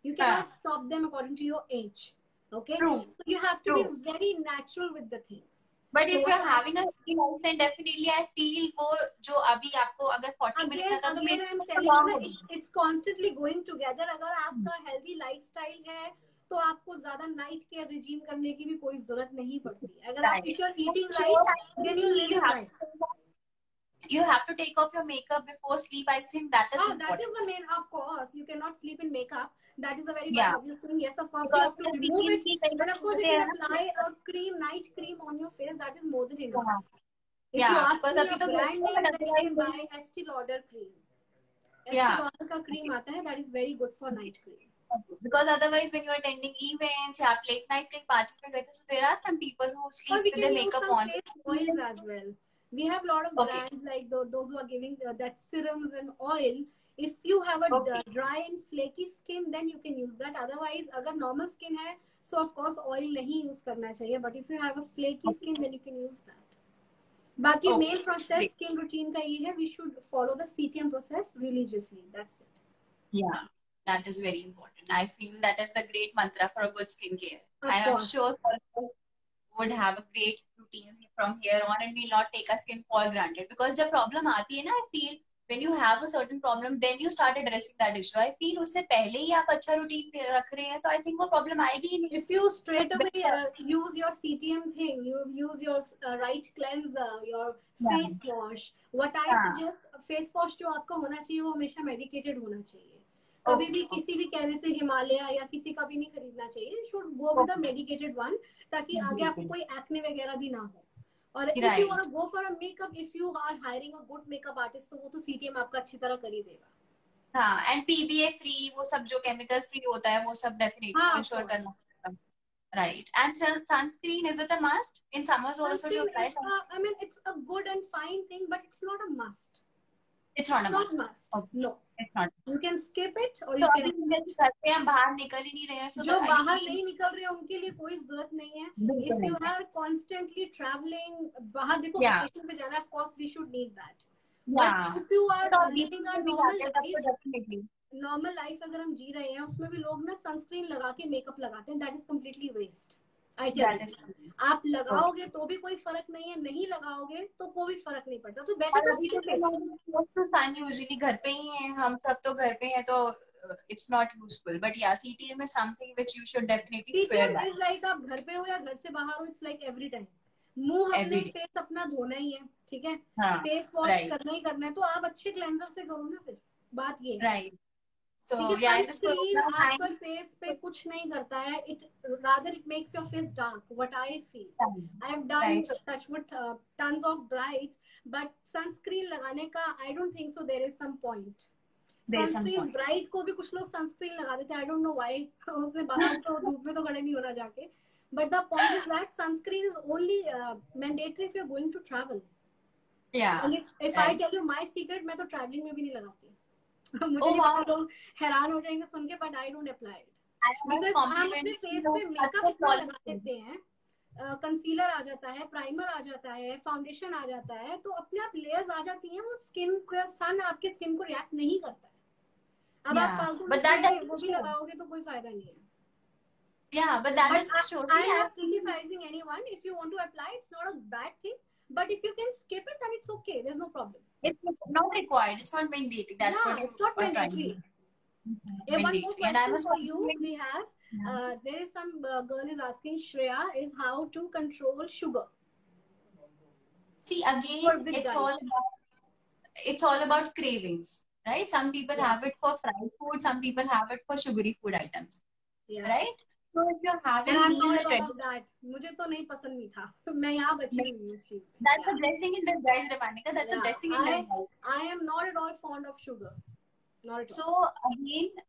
Speaker 1: You can not stop them according to your age. Okay, so you have to be very natural with the things.
Speaker 2: But if you're having a healthy lifestyle, definitely I feel वो जो अभी आपको अगर 40 minute का तो मेरे
Speaker 1: it's constantly going together. अगर आपका healthy lifestyle है तो आपको ज्यादा नाइट केयर रिजीम करने की भी कोई जरूरत नहीं पड़ती. अगर आप if you're eating right, then you live right.
Speaker 2: You have to take off your makeup before sleep. I think that is important.
Speaker 1: That is the main, of course. You cannot sleep in makeup. That is a very obvious thing. Yes, of course. You have to remove it. But of course, if you apply a cream, night cream on your face, that is more than enough. If you ask me a brand name, then you can buy Estee Lauder cream. Estee Lauder का cream आता है, that is very good for night cream.
Speaker 2: Because otherwise, when you are attending events, या late night के party में गए थे, so there are some people who sleep with their makeup on.
Speaker 1: We can use some face oils as well. We have a lot of brands like those who are giving that serums and oil. If you have a dry and flaky skin, then you can use that. Otherwise, अगर normal skin है, so of course oil नहीं use करना चाहिए. But if you have a flaky skin, then you can use that. बाकी main process skin routine का ये है, we should follow the CTM process religiously. That's it.
Speaker 2: Yeah, that is very important. I feel that is the great mantra for a good skincare. I am sure would have a great routine from here on and will not take our skin for granted. Because the problem आती है ना, I feel when you have a certain problem, then you start addressing that issue. I feel उससे पहले ही आप अच्छा routine रख रहे हैं, तो I think वो problem आएगी ही नहीं.
Speaker 1: If you straight away use your CTM thing, you use your right cleanser, your face wash. What I suggest, face wash जो आपका होना चाहिए वो हमेशा medicated होना चाहिए. कभी भी किसी भी कहने से हिमालय या किसी का भी नहीं खरीदना चाहिए. Should go with a medicated one, ताकि आगे आपको कोई एक्ने वगैरह भी ना हो. और if you want to go for a makeup, if you are hiring a good makeup artist, तो वो तो CTM आपका अच्छी तरह कर ही देगा.
Speaker 2: हाँ, and PBA free, वो सब जो chemical free होता है वो सब definitely ensure करना. Right. And sunscreen, is it a must? In summers also you apply sunscreen?
Speaker 1: I mean, it's a good and fine thing, but it's not a must.
Speaker 2: It's not a must.
Speaker 1: No.
Speaker 2: It's not.
Speaker 1: You can skip it or you can.
Speaker 2: करते हैं बाहर निकल ही नहीं रहे हैं.
Speaker 1: जो बाहर नहीं निकल रहे हैं उनके लिए कोई जरूरत नहीं है. If you are constantly traveling, बाहर देखो vacation पे जाना, of course we should need that. But if you are living a normal life अगर हम जी रहे हैं उसमें भी लोग ना सनस्क्रीन लगा के मेकअप लगाते हैं, that is completely waste. I tell
Speaker 2: That
Speaker 1: you,
Speaker 2: is
Speaker 1: आप
Speaker 2: okay.
Speaker 1: लगाओगे तो भी कोई फर्क नहीं है, नहीं लगाओगे तो कोई भी फर्क नहीं पड़ता, तो बेटर
Speaker 2: और
Speaker 1: टू
Speaker 2: अभी के
Speaker 1: स्किप इट.
Speaker 2: समय में most तो सन यूजुअली घर पे ही हैं, हम सब तो घर पे हैं, तो इट्स नॉट यूजफुल, बट या CTM is something which you should definitely swear
Speaker 1: CTM
Speaker 2: by
Speaker 1: is like, आप घर पे हो या घर से बाहर हो, इट्स लाइक एवरी टाइम मुंह अपने
Speaker 2: एवरी डे।
Speaker 1: फेस अपना धोना ही है, ठीक है,
Speaker 2: हाँ,
Speaker 1: फेस वॉश
Speaker 2: राइट
Speaker 1: करना ही करना है, तो आप अच्छे क्लेंजर से करो ना फिर, बात ये है.
Speaker 2: राइट। सो
Speaker 1: देखिए
Speaker 2: या इन दिस
Speaker 1: सनस्क्रीन
Speaker 2: कोरोना
Speaker 1: आपका
Speaker 2: टाइम,
Speaker 1: फेस पे कुछ नहीं करता है, it rather it makes your face dark, what I feel. I have done
Speaker 2: right, so
Speaker 1: touch with tons of brides, but sunscreen लगाने का I don't think so there is some point.
Speaker 2: There is some
Speaker 1: sunscreen,
Speaker 2: point.
Speaker 1: Bride को भी कुछ लोग sunscreen लगा देते हैं, I don't know why. उसने बाहर तो धूप में तो खड़े नहीं होना जाके, but the point is that sunscreen is only mandatory if you are going to travel.
Speaker 2: या
Speaker 1: and if I
Speaker 2: right.
Speaker 1: Tell you my secret, मैं तो ट्रैवलिंग में भी नहीं लगाती. मुझे
Speaker 2: ओह
Speaker 1: नहीं पता
Speaker 2: वाओ,
Speaker 1: लोग हैरान हो जाएंगे सुन के, but I don't apply it.
Speaker 2: I was
Speaker 1: because हम अपने
Speaker 2: कॉम्प्लीमेंटिंग
Speaker 1: फेस
Speaker 2: यू,
Speaker 1: पे
Speaker 2: सच
Speaker 1: मेकअप
Speaker 2: अ
Speaker 1: इतना लगा
Speaker 2: फ्लॉलेस।
Speaker 1: देते हैं, कंसीलर आ जाता है, प्राइमर आ जाता है, फाउंडेशन आ जाता है, तो अपने आप लेयर्स आ जाती हैं, वो स्किन का सन आपके स्किन को रिएक्ट नहीं करता है. अब आप
Speaker 2: Yeah,
Speaker 1: फालतू में
Speaker 2: but
Speaker 1: फिर
Speaker 2: that
Speaker 1: वो
Speaker 2: doesn't
Speaker 1: भी
Speaker 2: show.
Speaker 1: लगाओगे तो कोई फायदा नहीं है.
Speaker 2: Yeah, but that
Speaker 1: But
Speaker 2: doesn't show.
Speaker 1: I
Speaker 2: See,
Speaker 1: am
Speaker 2: I
Speaker 1: not criticizing anyone. If you want to apply, it's not a bad thing. But if you can skip it, then it's okay. There's no problem.
Speaker 2: it's not required. It's not mandated. That's what
Speaker 1: Yeah,
Speaker 2: you
Speaker 1: it's not
Speaker 2: are trying to
Speaker 1: mandatory.
Speaker 2: do.
Speaker 1: One more
Speaker 2: Mandatory. And I
Speaker 1: question
Speaker 2: was
Speaker 1: for you.
Speaker 2: complimenting.
Speaker 1: We have
Speaker 2: Yeah.
Speaker 1: there is some girl is asking Shreya is how to control sugar
Speaker 2: See,
Speaker 1: for
Speaker 2: again,
Speaker 1: big diet.
Speaker 2: it's all about cravings, right? Some people
Speaker 1: Yeah,
Speaker 2: have it for fried food. Some people have it for sugary food items,
Speaker 1: yeah.
Speaker 2: right? So if you're
Speaker 1: And
Speaker 2: having
Speaker 1: I'm
Speaker 2: meals
Speaker 1: not
Speaker 2: at
Speaker 1: one of that. मुझे तो नहीं पसंद मीठा. मैं यहाँ बची हुई हूँ इस चीज में.
Speaker 2: that's a
Speaker 1: Yeah,
Speaker 2: blessing in disguise, Ramanika. That's a
Speaker 1: yeah.
Speaker 2: blessing in disguise.
Speaker 1: I am not at all fond of sugar. Not at all.
Speaker 2: So again,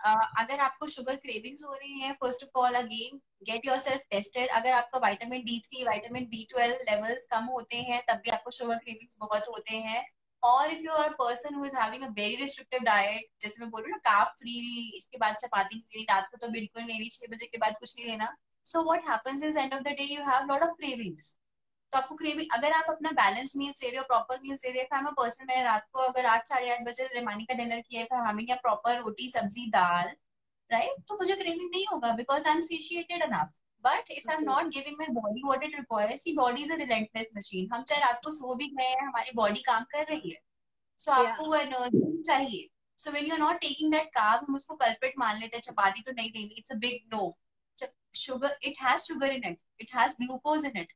Speaker 2: अगर आपको शुगर क्रेविंग्स हो रही हैं, first of all again get yourself tested. अगर आपका vitamin D3, vitamin B12 levels कम होते हैं, तब भी आपको शुगर क्रेविंग्स बहुत होते हैं. और if you are person who is having a very restrictive diet, जैसे मैं बोल रही हूँ ना, कार्ब फ्री, इसके बाद चपाती नहीं लेनी, रात को तो बिल्कुल नहीं लेनी, 6 बजे के बाद कुछ नहीं लेना. सो what happens is and of the day you have lot of cravings. तो आपको क्रेविंग, अगर आप अपना बैलेंस मील्स ले रहे हो, प्रॉपर मील्स ले रहे हो, आई एम अ पर्सन, मैंने रात को अगर 8 साढ़े 8 बजे रेमानी का डिनर किया है, हमें प्रॉपर रोटी सब्जी दाल, राइट, तो मुझे क्रेविंग नहीं होगा because I am satiated enough. But if I am not giving my body what it requires, see body is a relentless machine. हम चाहे रात को सो भी गए हैं, हमारी बॉडी काम कर रही है. सो
Speaker 1: Yeah.
Speaker 2: आपको वो एनर्जी चाहिए. So when you are not taking that carb, हम उसको कल्प्रिट मान लेते हैं, चपाती तो नहीं लेनी, it's a big no. Sugar, it has sugar in it has glucose in it,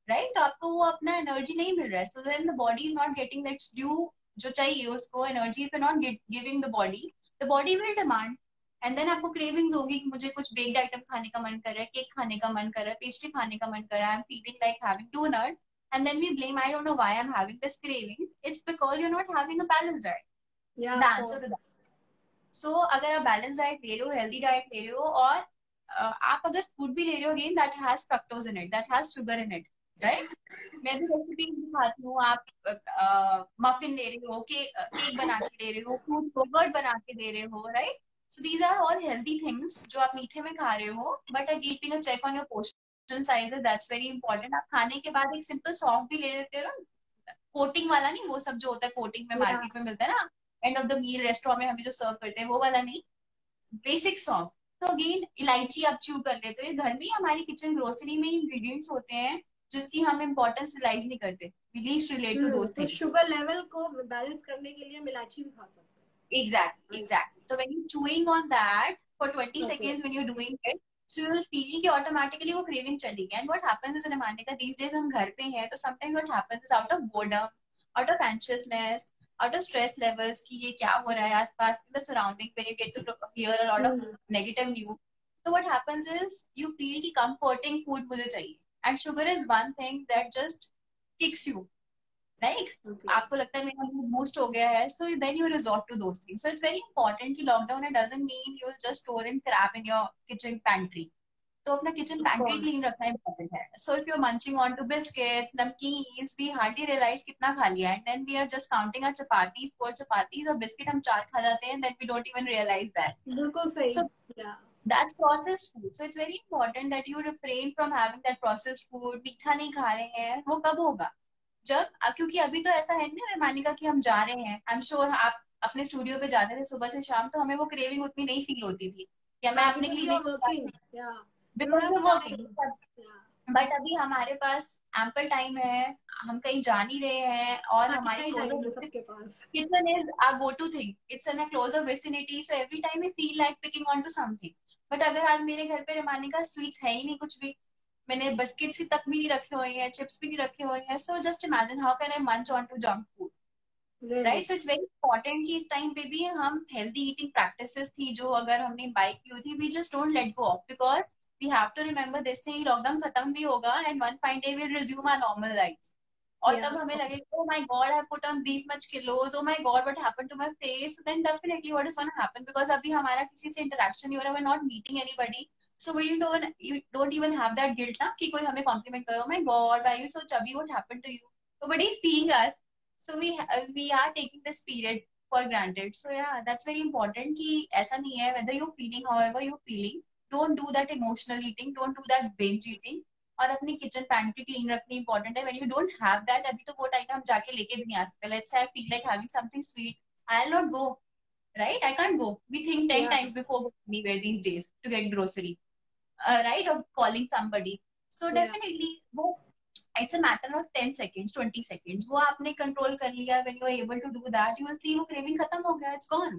Speaker 2: right. तो आपको वो अपना एनर्जी नहीं मिल रहा है. So then the body is not getting that's due, जो चाहिए उसको energy. If you not giving the body will demand. And then आपको क्रेविंग्स होगी कि मुझे कुछ बेक्ड आइटम खाने का मन कर रहा है, केक खाने का मन कर रहा है, पेस्ट्री खाने का मन कर रहा है, I am feeling like having donut. And then we blame, I don't know why I'm having this craving. It's because you're not having a balanced diet.
Speaker 1: Yeah,
Speaker 2: The
Speaker 1: of
Speaker 2: answer to
Speaker 1: course.
Speaker 2: that. So अगर आप balance diet ले रहे हो, healthy diet ले रहे हो, और आप अगर फूड भी ले रहे हो, again that has fructose in it, that has sugar in it, right. मैं भी रेसिपी दिखाती हूँ. आप मफिन ले रहे हो, केक बना के ले रहे हो, फ्रूट योगर्ट बना के दे रहे हो, right. So these are all healthy things जो आप मीठे में खा रहे हो. But keeping a check on your portion sizes, that's very important. आप खाने के बाद एक सिंपल सॉफ्ट भी ले लेते हो ना, कोटिंग वाला नहीं, वो सब जो होता है कोटिंग में
Speaker 1: Yeah.
Speaker 2: मार्केट में मिलता है ना, end of the meal restaurant में हमें जो सर्व करते हैं, वो वाला नहीं, बेसिक सॉफ्ट. तो अगेन इलायची आप च्यू कर लेते हो, ये घर में ही हमारी किचन ग्रोसरी में इंग्रेडिएंट्स होते हैं जिसकी हम इम्पोर्टेंस रियलाइज नहीं करते. We least relate to those
Speaker 1: तो
Speaker 2: थिंग्स.
Speaker 1: शुगर लेवल को बैलेंस करने के लिए मिलाची भी खा सकते हैं.
Speaker 2: Exactly. So when you're chewing on that for 20
Speaker 1: Okay.
Speaker 2: seconds when you're doing it, so you'll feel कि automatically वो craving चली गई. And what happens is, मानने का these days हम घर पे हैं, तो sometimes what happens is out of boredom, out of anxiousness, out of stress levels कि ये क्या हो रहा है आसपास in the surroundings, when you get to hear a lot of negative news, so what happens is you feel कि comforting food मुझे चाहिए. And sugar is one thing that just kicks you. Like,
Speaker 1: Okay.
Speaker 2: आपको लगता है मेरा mood boost हो गया है, so then you resort to those things. So it's very important कि lockdown it doesn't mean you'll just store and crap in your kitchen pantry. तो अपना kitchen pantry clean रखना important है. So if you're munching on to biscuits, namkeens, we hardly realize कितना खा लिया, and then we are just counting our chapatis, 4 chapatis, और biscuit हम 4 खा जाते हैं, and then we don't even realize that.
Speaker 1: बिल्कुल सही.
Speaker 2: So
Speaker 1: Yeah.
Speaker 2: that's processed food. So it's very important that you refrain from having that processed food. मीठा नहीं खा रहे हैं, वो कब होगा? जब, क्योंकि अभी तो ऐसा है ना मानिका कि हम जा रहे हैं, आई एम श्योर आप अपने स्टूडियो पे जाते थे सुबह से शाम, तो हमें वो क्रेविंग उतनी नहीं फील होती थी, या मैं अपने के लिए
Speaker 1: working. Yeah.
Speaker 2: Because we working. बट अभी हमारे पास एम्पल टाइम है, हम कहीं जा नहीं रहे हैं, और हमारे
Speaker 1: फाइनाइट
Speaker 2: क्लोज
Speaker 1: टाइम है सबके पास.
Speaker 2: kitchen is our go-to thing. It's in a closer vicinity, so every time we feel like picking onto something. But अगर आज मेरे घर पे रमानी का स्वीट्स है ही नहीं कुछ भी, मैंने बिस्किट्स तक भी नहीं रखे हुए हैं, चिप्स भी नहीं रखे हुए हैं, so just imagine how can I munch on to junk food,
Speaker 1: Really.
Speaker 2: right? So it's very important कि इस टाइम पे भी हम healthy eating practices थी जो अगर हमने बाइक की हुई थी, we just don't let go of, because we have to remember this thing, lockdown खत्म भी होगा and one fine day we'll resume our normal lives. और
Speaker 1: Yeah.
Speaker 2: तब हमें लगेगा, oh my god, I put on these much kilos, oh my god, what happened to my face? Then definitely what is going to happen, because अभी हमारा किसी से interaction नहीं हो रहा, we're not meeting anybody, so we don't even have that guilt ना कि कोई हमें compliment करे, oh my god, why are you so chubby, what happened to you? Nobody is seeing us, so we are taking this period for granted. So yeah, that's very important कि ऐसा नहीं है, whether you're feeling however you're feeling, don't do that emotional eating, don't do that binge eating. और अपनी kitchen pantry clean रखनी important है. When you don't have that, अभी तो वो टाइम हम जाके लेके भी नहीं आ सकते. Let's say I feel like having something sweet, I will not go, right? I can't go. We think 10
Speaker 1: Yeah.
Speaker 2: times before going anywhere these days to get grocery, right, or calling somebody. So
Speaker 1: Yeah.
Speaker 2: definitely वो it's a matter of 10 seconds, 20 seconds. वो आपने control कर लिया, when you are able to do that, you will see वो craving खत्म हो गया, it's gone.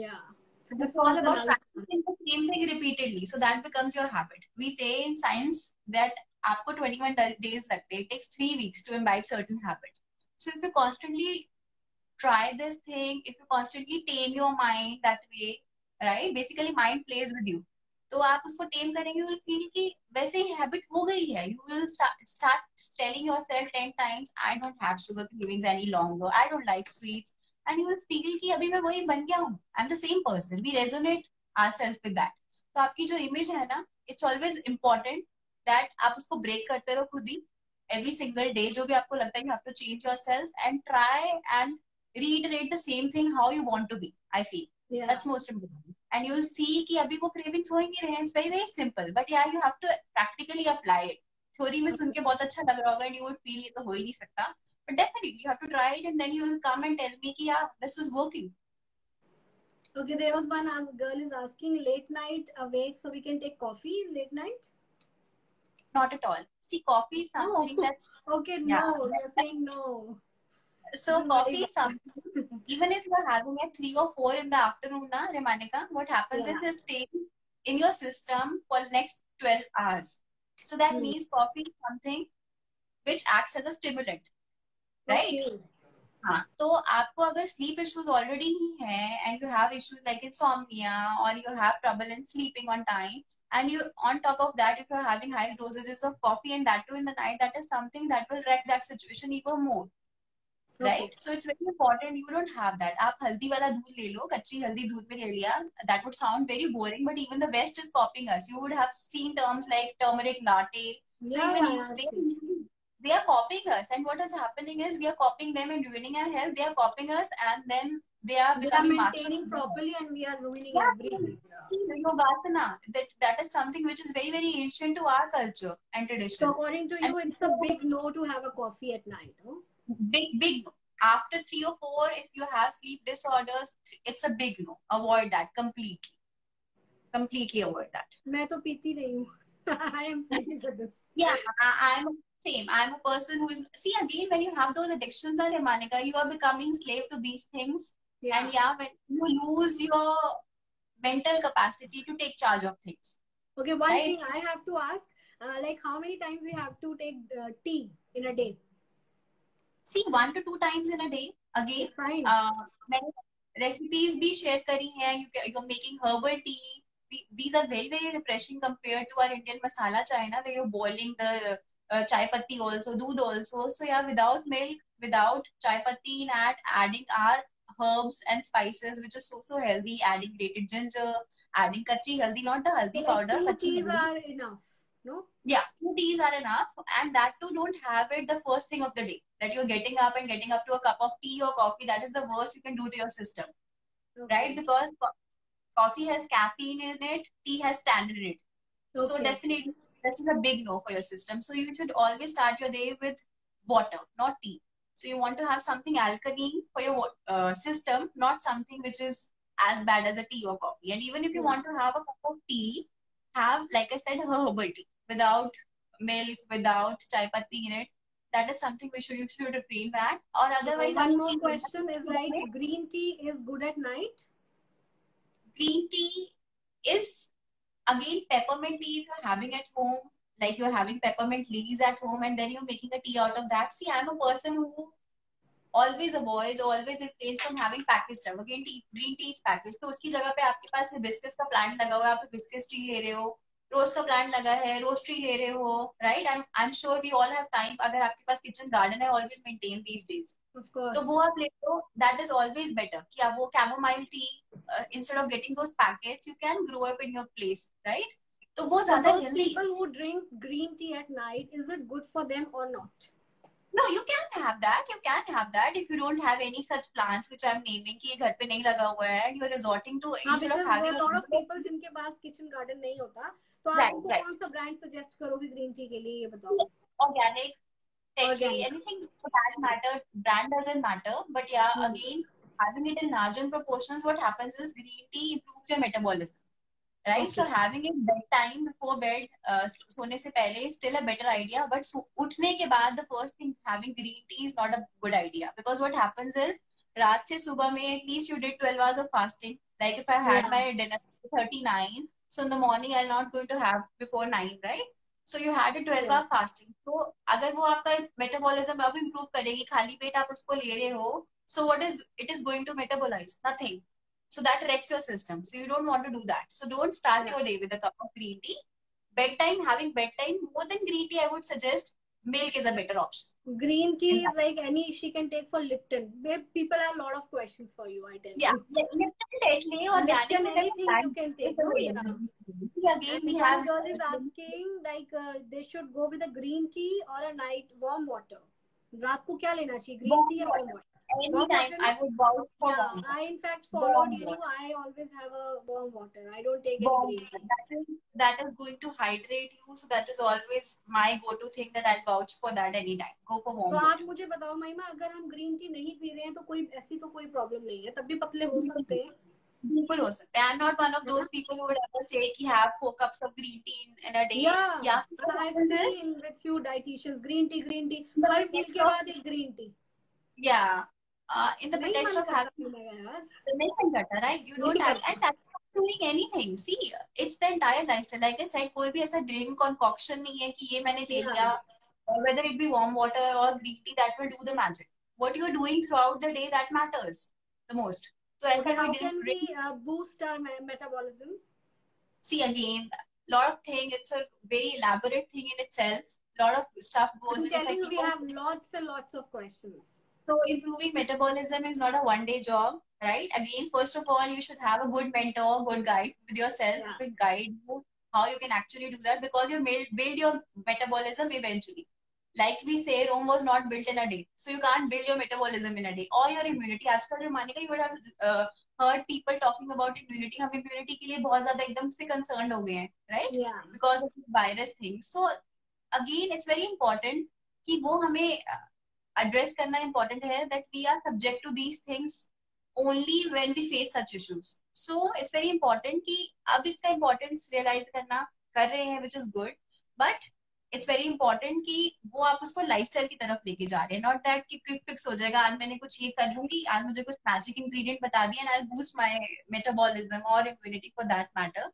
Speaker 1: Yeah. So
Speaker 2: It's
Speaker 1: this
Speaker 2: all
Speaker 1: was the
Speaker 2: about
Speaker 1: nice one.
Speaker 2: practicing the same thing repeatedly, so that becomes your habit. We say in science that आपको 21 days लगते हैं. It takes 3 weeks to imbibe certain habits. So if you constantly try this thing, if you constantly tame your mind that way, right? Basically mind plays with you. तो आप उसको टेम करेंगे, you will feel कि वैसे ही habit हो गई है. You will start telling yourself 10 times, I don't have sugar cravings any longer, I don't like sweets, and you will feel कि अभी मैं वही बन गया हूँ. I'm the same person. We resonate ourselves with that. तो आपकी जो इमेज है ना, it's always important that आप उसको ब्रेक करते रहो खुद ही. Every single day जो भी आपको लगता है you have to change yourself and try and reiterate the same thing how you want to be. I feel
Speaker 1: Yeah.
Speaker 2: that's most important, and you'll see कि अभी वो cravings हो ही नहीं रहे हैं. It's very very simple, but yeah, you have to practically apply it. Theory में सुन के बहुत अच्छा लग रहा होगा and you would feel ये तो हो ही नहीं सकता, but definitely you have to try it and then you will come and tell me कि yeah, this is working.
Speaker 1: Okay, there was one girl is asking, late night awake so we can take coffee late night?
Speaker 2: Not at all. See, coffee is something
Speaker 1: No.
Speaker 2: that's
Speaker 1: Okay,
Speaker 2: yeah.
Speaker 1: no, you're saying no.
Speaker 2: So
Speaker 1: This is
Speaker 2: coffee
Speaker 1: very
Speaker 2: is something, even if you're having at 3 or 4 in the afternoon, na, Remanika, what happens
Speaker 1: Yeah.
Speaker 2: is it stays in your system for the next 12 hours. So that means coffee is something which acts as a stimulant, right?
Speaker 1: Okay.
Speaker 2: हाँ, तो आपको अगर sleep issues already ही है and you have issues like insomnia or you have trouble in sleeping on time, and you on top of that if you're having high dosages of coffee and that too in the night, that is something that will wreck that situation even more.
Speaker 1: Okay.
Speaker 2: Right? So it's very important you don't have that. आप हल्दी वाला दूध ले लो, कच्ची हल्दी दूध में ले लिया. That would sound very boring, but even the West is copying us. You would have seen terms like turmeric latte. So
Speaker 1: Yeah,
Speaker 2: even
Speaker 1: yeah, I've seen.
Speaker 2: they are copying us, and what is happening is we are copying them and ruining our health. They are copying us, and then they are
Speaker 1: They are
Speaker 2: becoming masters.
Speaker 1: maintaining properly and we are ruining
Speaker 2: Yeah,
Speaker 1: everything.
Speaker 2: see, Yogasana, that is something which is very very ancient to our culture and tradition.
Speaker 1: So according to
Speaker 2: And
Speaker 1: you, it's a big no to have a coffee at night, no?
Speaker 2: big after 3 or 4, if you have sleep disorders, it's a big no. Avoid that completely avoid that.
Speaker 1: मैं तो पीती नहीं हूँ. I am free for this.
Speaker 2: Yeah, I'm same. I'm a person who is, see, again, when you have those addictions, Manika, you are becoming slave to these things.
Speaker 1: Yeah.
Speaker 2: And yeah, when you lose your mental capacity to take charge of things.
Speaker 1: Okay, one
Speaker 2: right?
Speaker 1: thing I have to ask, like how many times we have to take tea in a day?
Speaker 2: See, 1 to 2 times in a day. Again,
Speaker 1: It's fine.
Speaker 2: मैंने recipes भी share करी हैं. You're making herbal tea. These are very very refreshing compared to our Indian masala chai, na, where you're boiling the chai patti also, doodh also. So yeah, without milk, without chai patti in adding our herbs and spices, which is so healthy. Adding grated ginger, adding kachi haldi, not the haldi
Speaker 1: So like
Speaker 2: powder.
Speaker 1: 2
Speaker 2: Kachi
Speaker 1: teas
Speaker 2: haldi.
Speaker 1: are enough, no?
Speaker 2: Yeah, 2 teas are enough, and that too don't have it the first thing of the day. That you're getting up and getting up to a cup of tea or coffee. That is the worst you can do to your system,
Speaker 1: Okay.
Speaker 2: right? Because coffee has caffeine in it, tea has tannin in it.
Speaker 1: Okay.
Speaker 2: So definitely, this is a big no for your system. So you should always start your day with water, not tea. So you want to have something alkaline for your system, not something which is as bad as a tea or coffee. And even if you want to have a cup of tea, have, like I said, herbal tea without milk, without chai patti in it. That is something you should refrain that. Or otherwise,
Speaker 1: One more question is like, green tea is good at night?
Speaker 2: Green tea is, again, peppermint tea if you're having at home, like you're having peppermint leaves at home and then you're making a tea out of that. See, I'm a person who always avoids, always refrains from having packaged stuff. Again, green tea is packaged. तो उसकी जगह पे आपके पास hibiscus का plant लगा हुआ है, आप hibiscus tree ले रहे हो, रोज का प्लांट लगा है, रोज ट्री ले रहे हो, right? I am sure we all have time. अगर आपके पास किचन गार्डन है, ऑलवेज मेंटेन दीज डेज. तो वो आप ले लो, दैट इज ऑलवेज बेटर कि आप वो chamomile tea instead of getting those packets, you can grow up in your place, right? तो वो ज्यादा healthy.
Speaker 1: People who drink green tea at night, is it good for them or not?
Speaker 2: No, you can have that. You can have that if you don't have any such plants which I'm naming कि ये घर पे नहीं लगा हुआ है and you're resorting to instead of having
Speaker 1: a lot of people जिनके पास kitchen garden नहीं होता, तो आप उनको कौन सा ब्रांड सजेस्ट करोगे ग्रीन टी के लिए, ये बताओ.
Speaker 2: Organic, anything for that matter. Brand doesn't matter, but yeah, again, having it in larger proportions, what happens is green tea improves your metabolism. Right? So having it bedtime before bed, सोने से पहले is still a better idea. But उठने के बाद the first thing having green tea is not a good idea, because what happens is रात से सुबह में at least you did 12 hours of fasting. Like if I had my dinner at 39, so in the morning I'll not going to have before 9, right? So you had a 12-hour fasting. So अगर वो आपका metabolism अब improve करेगी, खाली पेट आप उसको ले रहे हो, so what is it is going to metabolize? Nothing. So that wrecks your system. So you don't want to do that. So don't start your day with a cup of green tea. Bedtime, having bedtime, more than green tea, I would suggest milk is a better option.
Speaker 1: Green tea is like any she can take for Lipton. People have a lot of questions for you, I tell you.
Speaker 2: Yeah, Lipton, Tetley, or
Speaker 1: Lipton, anything you can take. No?
Speaker 2: Yeah. Again, we have.
Speaker 1: One girl is asking like they should go with a green tea or a night warm water. रात को क्या लेना चाहिए, green tea or warm water?
Speaker 2: Anytime I would vouch for
Speaker 1: warm. I in fact followed you. I always have a warm water. I don't take any green tea.
Speaker 2: That is going to hydrate you. So that is always my go-to thing that I'll vouch for that anytime. Go for warm water.
Speaker 1: तो आप मुझे बताओ महिमा, अगर हम green tea नहीं P रहे हैं तो कोई ऐसी तो कोई प्रॉब्लम नहीं है, तब भी पतले हो सकते हैं?
Speaker 2: बिल्कुल हो सकते हैं. I'm not one of those people who would ever say कि have 4 cups of green tea in a day.
Speaker 1: Yeah. I've seen with few dietitians green tea. Her meal के बाद एक green tea.
Speaker 2: Yeah. In the pretext of having right? You don't have, and that's not doing anything. See, it's the entire lifestyle. Like I said, कोई भी ऐसा drink concoction नहीं है कि ये मैंने ले लिया, whether it be warm water or green tea, that will do the magic. What you are doing throughout the day, that matters the most. So
Speaker 1: how can we boost our metabolism?
Speaker 2: See, again, lot of things. It's a very elaborate thing in itself. Lot of stuff goes in.
Speaker 1: I'm telling you, we have lots and lots of questions.
Speaker 2: So improving metabolism is not a one-day job, right? Again, first of all, you should have a good mentor, good guide with yourself, who will guide you how you can actually do that, because you build your metabolism eventually. Like we say, Rome was not built in a day. So you can't build your metabolism in a day. Or your immunity. आजकल जमाने का you would have heard people talking about immunity. हम immunity के लिए बहुत ज़्यादा एकदम से concerned हो गए हैं, right?
Speaker 1: Yeah.
Speaker 2: Because of the virus thing. So again, it's very important कि वो हमें address करना important है that we are subject to these things only when we face such issues. So it's very important कि अब इसका importance realize करना कर रहे हैं, which is good, but it's very important कि वो आप उसको lifestyle की तरफ लेके जा रहे हैं, not that कि quick fix हो जाएगा, आज मैंने कुछ ये कर लूंगी, आज मुझे कुछ magic ingredient बता दिया and I'll boost my metabolism or immunity for that matter.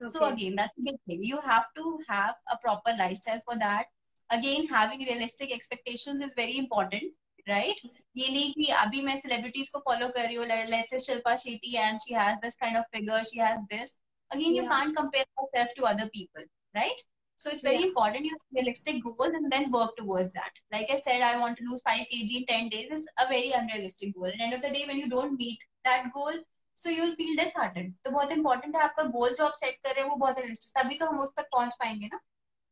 Speaker 2: Okay. So again, that's a big thing. You have to have a proper lifestyle for that. Again, having realistic expectations is very important, right? ये नहीं कि अभी मैं celebrities को follow कर रही हूँ, let's say Shilpa Shetty and she has this kind of figure, she has this. Again, you can't compare yourself to other people, right? So it's very important you have realistic goals and then work towards that. Like I said, I want to lose 5 kg in 10 days is a very unrealistic goal. At the end of the day, when you don't meet that goal, so you'll feel disheartened. तो बहुत important है आपका goal जो आप set कर रहे हैं वो बहुत realistic. तभी तो हम उस तक पहुंच पाएंगे ना.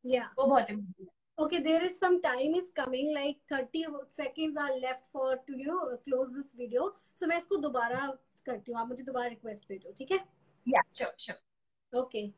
Speaker 1: Yeah.
Speaker 2: वो बहुत important है.
Speaker 1: Okay, there is some time is coming, like 30 seconds are left for to close this video. So मैं इसको दोबारा करती हूँ, आप मुझे दोबारा request भेजो, ठीक है?
Speaker 2: Yeah, sure.
Speaker 1: Okay.